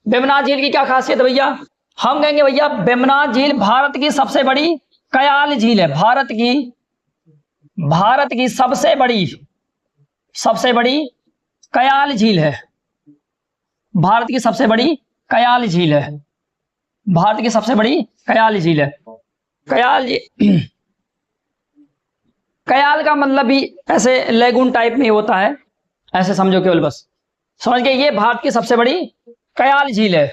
वेम्बनाड झील की क्या खासियत है भैया, हम कहेंगे भैया वेम्बनाड झील भारत की सबसे बड़ी कयाल झील है, भारत की सबसे बड़ी कयाल झील है, भारत की सबसे बड़ी कयाल झील है, भारत की सबसे बड़ी कयाल झील है। कयाल का मतलब भी ऐसे लेगून टाइप में होता है, ऐसे समझो केवल बस। समझ गए? ये भारत की सबसे बड़ी कयाल झील है।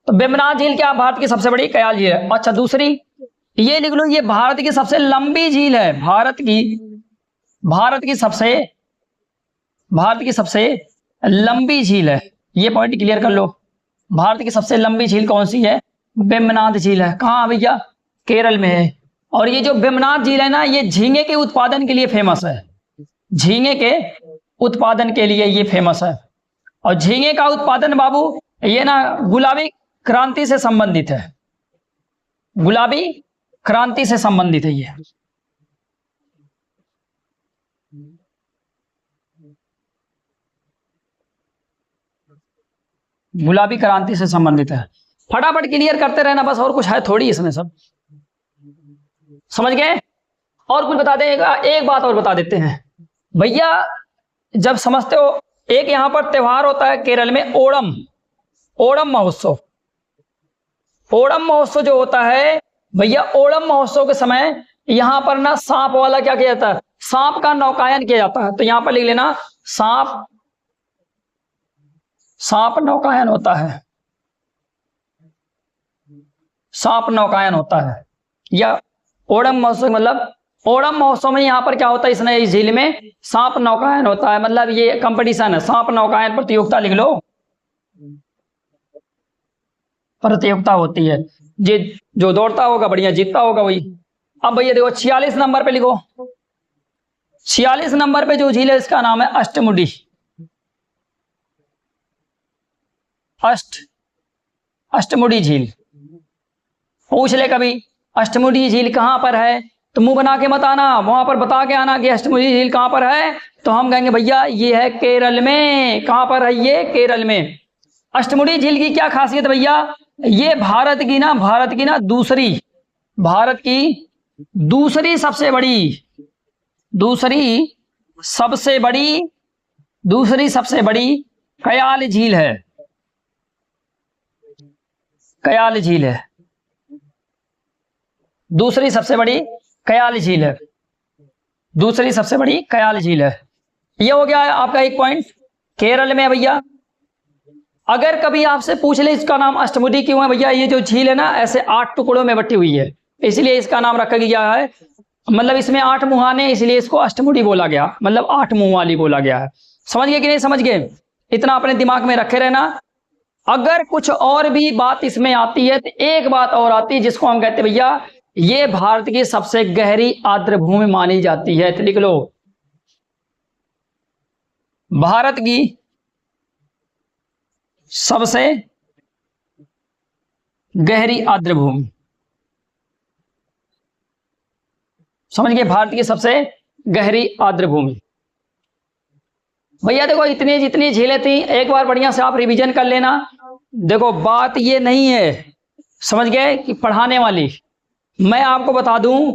तो वेम्बनाड झील क्या, भारत की सबसे बड़ी कयाल झील है। अच्छा दूसरी ये लिख लो, ये भारत की सबसे लंबी झील है, भारत की सबसे लंबी झील है। ये पॉइंट क्लियर कर लो, भारत की सबसे लंबी झील कौन सी है, वेम्बनाड झील है। कहाँ भैया, केरल में है। और ये जो वेम्बनाड झील है ना, ये झींगे के उत्पादन के लिए फेमस है, झींगे के उत्पादन के लिए ये फेमस है। और झींगे का उत्पादन बाबू ये ना गुलाबी क्रांति से संबंधित है, गुलाबी क्रांति से संबंधित है ये। गुलाबी क्रांति से संबंधित है। फटाफट क्लियर करते रहना बस, और कुछ है थोड़ी इसमें सब। समझ गए? और कुछ बता देगा, एक बात और बता देते हैं भैया, जब समझते हो एक यहां पर त्योहार होता है केरल में, ओणम महोत्सव। ओणम महोत्सव जो होता है भैया, ओणम महोत्सव के समय यहां पर ना सांप वाला क्या किया जाता है, सांप का नौकायन किया जाता है। तो यहां पर लिख लेना सांप नौकायन होता है, सांप नौकायन होता है। या ओणम महोत्सव मतलब ओणम महोत्सव में यहाँ पर क्या होता है, इसने इस झील में सांप नौकायन होता है, मतलब ये कंपटीशन है, सांप नौकायन प्रतियोगिता लिख लो, प्रतियोगिता होती है। जे जो दौड़ता होगा बढ़िया जीतता होगा वही। अब भैया देखो 46 नंबर पे लिखो, 46 नंबर पे जो झील है इसका नाम है अष्टमुडी। अष्टमुडी झील पूछ ले कभी, अष्टमुडी झील कहां पर है, तो मुंह बना के मत आना, वहां पर बता के आना कि अष्टमुडी झील कहां पर है, तो हम कहेंगे भैया ये है केरल में। कहां पर है ये, केरल में। अष्टमुडी झील की क्या खासियत भैया, ये भारत की ना दूसरी सबसे बड़ी कयाल झील है। कयाल झील है, दूसरी सबसे बड़ी कयाल झील है, दूसरी सबसे बड़ी कयाल झील है। ये हो गया आपका एक पॉइंट, केरल में है भैया। अगर कभी आपसे पूछ ले इसका नाम अष्टमुडी क्यों है, भैया ये जो झील है ना ऐसे 8 टुकड़ों में बटी हुई है, इसलिए इसका नाम रखा गया है। मतलब इसमें 8 मुहाने, इसलिए इसको अष्टमुडी बोला गया, मतलब 8 मुंह वाली बोला गया है। समझ गए कि नहीं समझ गए, इतना अपने दिमाग में रखे रहना। अगर कुछ और भी बात इसमें आती है तो एक बात और आती है जिसको हम कहते हैं भैया ये भारत की सबसे गहरी आर्द्र भूमि मानी जाती है, तो लिख लो भारत की सबसे गहरी आर्द्र भूमि। समझ गए, भारत की सबसे गहरी आर्द्र भूमि। भैया देखो इतनी जितनी झीलें थी एक बार बढ़िया से आप रिवीजन कर लेना। देखो बात ये नहीं है, समझ गए, कि पढ़ाने वाली। मैं आपको बता दूं,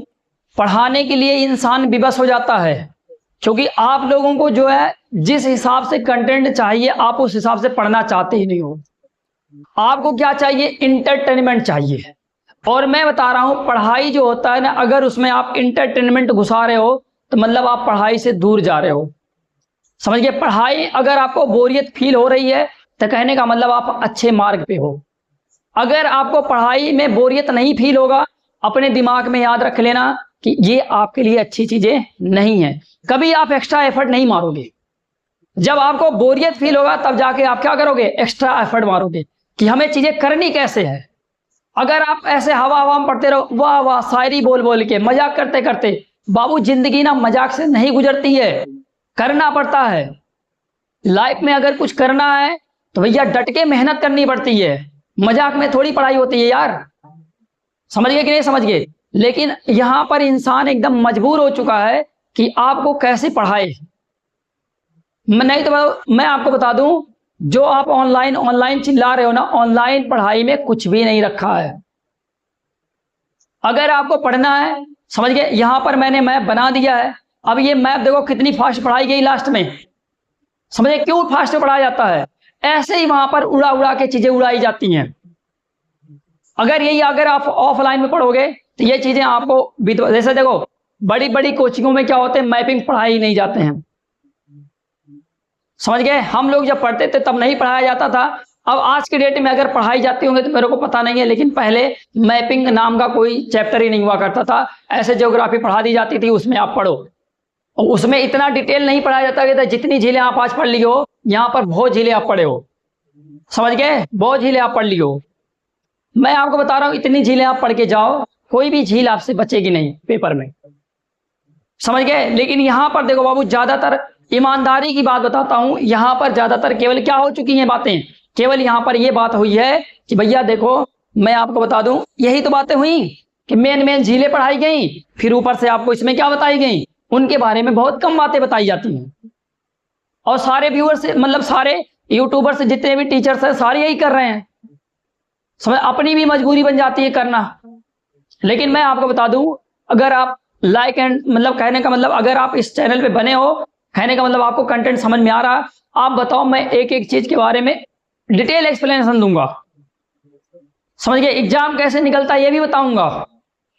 पढ़ाने के लिए इंसान विवश हो जाता है, क्योंकि आप लोगों को जो है जिस हिसाब से कंटेंट चाहिए आप उस हिसाब से पढ़ना चाहते ही नहीं हो। आपको क्या चाहिए, इंटरटेनमेंट चाहिए। और मैं बता रहा हूं पढ़ाई जो होता है ना, अगर उसमें आप इंटरटेनमेंट घुसा रहे हो तो मतलब आप पढ़ाई से दूर जा रहे हो। समझ गए, पढ़ाई अगर आपको बोरियत फील हो रही है तो कहने का मतलब आप अच्छे मार्ग पे हो। अगर आपको पढ़ाई में बोरियत नहीं फील होगा, अपने दिमाग में याद रख लेना कि ये आपके लिए अच्छी चीजें नहीं है। कभी आप एक्स्ट्रा एफर्ट नहीं मारोगे। जब आपको बोरियत फील होगा तब जाके आप क्या करोगे, एक्स्ट्रा एफर्ट मारोगे कि हमें चीजें करनी कैसे है। अगर आप ऐसे हवा हवा में पढ़ते रहो, वाह वाह शायरी बोल बोल के मजाक करते करते, बाबू जिंदगी ना मजाक से नहीं गुजरती है, करना पड़ता है। लाइफ में अगर कुछ करना है तो भैया डट के मेहनत करनी पड़ती है, मजाक में थोड़ी पढ़ाई होती है यार। समझ गए कि नहीं समझ गए। लेकिन यहां पर इंसान एकदम मजबूर हो चुका है कि आपको कैसे पढ़ाए। नहीं तो मैं आपको बता दूं, जो आप ऑनलाइन चिल्ला रहे हो ना, ऑनलाइन पढ़ाई में कुछ भी नहीं रखा है। अगर आपको पढ़ना है, समझ गए, यहां पर मैंने मैप बना दिया है। अब ये मैप देखो कितनी फास्ट पढ़ाई गई लास्ट में। समझे क्यों फास्ट पढ़ाया जाता है, ऐसे ही वहां पर उड़ा उड़ा के चीजें उड़ाई जाती हैं। अगर आप ऑफलाइन में पढ़ोगे तो ये चीजें आपको, जैसे देखो बड़ी बड़ी कोचिंगों में क्या होते हैं, मैपिंग पढ़ाई नहीं जाते हैं। समझ गए, हम लोग जब पढ़ते थे तब नहीं पढ़ाया जाता था। अब आज के डेट में अगर पढ़ाई जाती होंगी तो मेरे को पता नहीं है, लेकिन पहले मैपिंग नाम का कोई चैप्टर ही नहीं हुआ करता था। ऐसे ज्योग्राफी पढ़ा दी जाती थी, उसमें आप पढ़ो। और उसमें इतना डिटेल नहीं पढ़ाया जाता कि जितनी झीलें आप आज पढ़ ली हो, यहाँ पर बहुत झीलें आप पढ़े हो। समझ गए, बहुत झीलें आप पढ़ ली हो। मैं आपको बता रहा हूं इतनी झीलें आप पढ़ के जाओ, कोई भी झील आपसे बचेगी नहीं पेपर में। समझ गए। लेकिन यहां पर देखो बाबू, ज्यादातर ईमानदारी की बात बताता हूं, यहां पर ज्यादातर केवल क्या हो चुकी हैं बातें, केवल यहां पर यह बात हुई है कि भैया देखो मैं आपको बता दूं, यही तो बातें हुई कि मेन झीलें पढ़ाई गई, फिर ऊपर से आपको इसमें क्या बताई गई, उनके बारे में बहुत कम बातें बताई जाती हैं। और सारे व्यूअर्स, मतलब सारे यूट्यूबर्स, जितने भी टीचर्स हैं, सारे यही कर रहे हैं। समझ, अपनी भी मजबूरी बन जाती है करना। लेकिन मैं आपको बता दूं, अगर आप लाइक एंड, मतलब कहने का मतलब अगर आप इस चैनल पे बने हो, कहने का मतलब आपको कंटेंट समझ में आ रहा, आप बताओ, मैं एक एक चीज के बारे में डिटेल एक्सप्लेनेशन दूंगा। समझ गए, एग्जाम कैसे निकलता है ये भी बताऊंगा।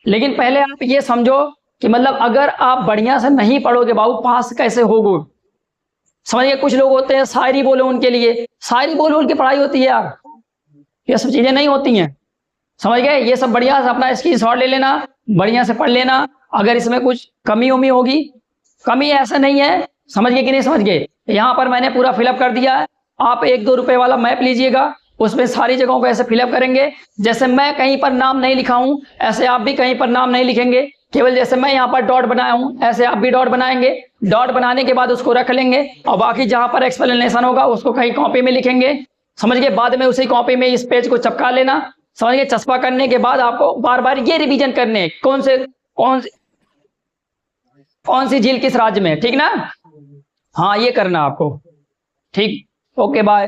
लेकिन पहले आप ये समझो कि मतलब अगर आप बढ़िया से नहीं पढ़ोगे बाबू, पास कैसे होगो। समझिए, कुछ लोग होते हैं शायरी बोलो, उनके लिए शायरी बोल बोल के पढ़ाई होती है यार, ये सब चीजें नहीं होती हैं। समझ गए, ये सब बढ़िया से अपना स्क्रीनशॉट ले लेना, बढ़िया से पढ़ लेना अगर इसमें कुछ कमी उमी होगी, कमी ऐसा नहीं है, समझ गए कि नहीं समझ गए। यहाँ पर मैंने पूरा फिलअप कर दिया है। आप 1-2 रुपए वाला मैप लीजिएगा, उसमें सारी जगहों को ऐसे फिलअप करेंगे। जैसे मैं कहीं पर नाम नहीं लिखा हूं, ऐसे आप भी कहीं पर नाम नहीं लिखेंगे, केवल जैसे मैं यहाँ पर डॉट बनाया हूं ऐसे आप भी डॉट बनाएंगे। डॉट बनाने के बाद उसको रख लेंगे और बाकी जहां पर एक्सप्लेनेशन होगा उसको कहीं कॉपी में लिखेंगे, समझ गए। बाद में उसी कॉपी में इस पेज को चिपका लेना, समझ गए। चस्पा करने के बाद आपको बार बार ये रिवीजन करने कौन सी झील किस राज्य में, ठीक ना। हाँ ये करना आपको, ठीक। Okay bye.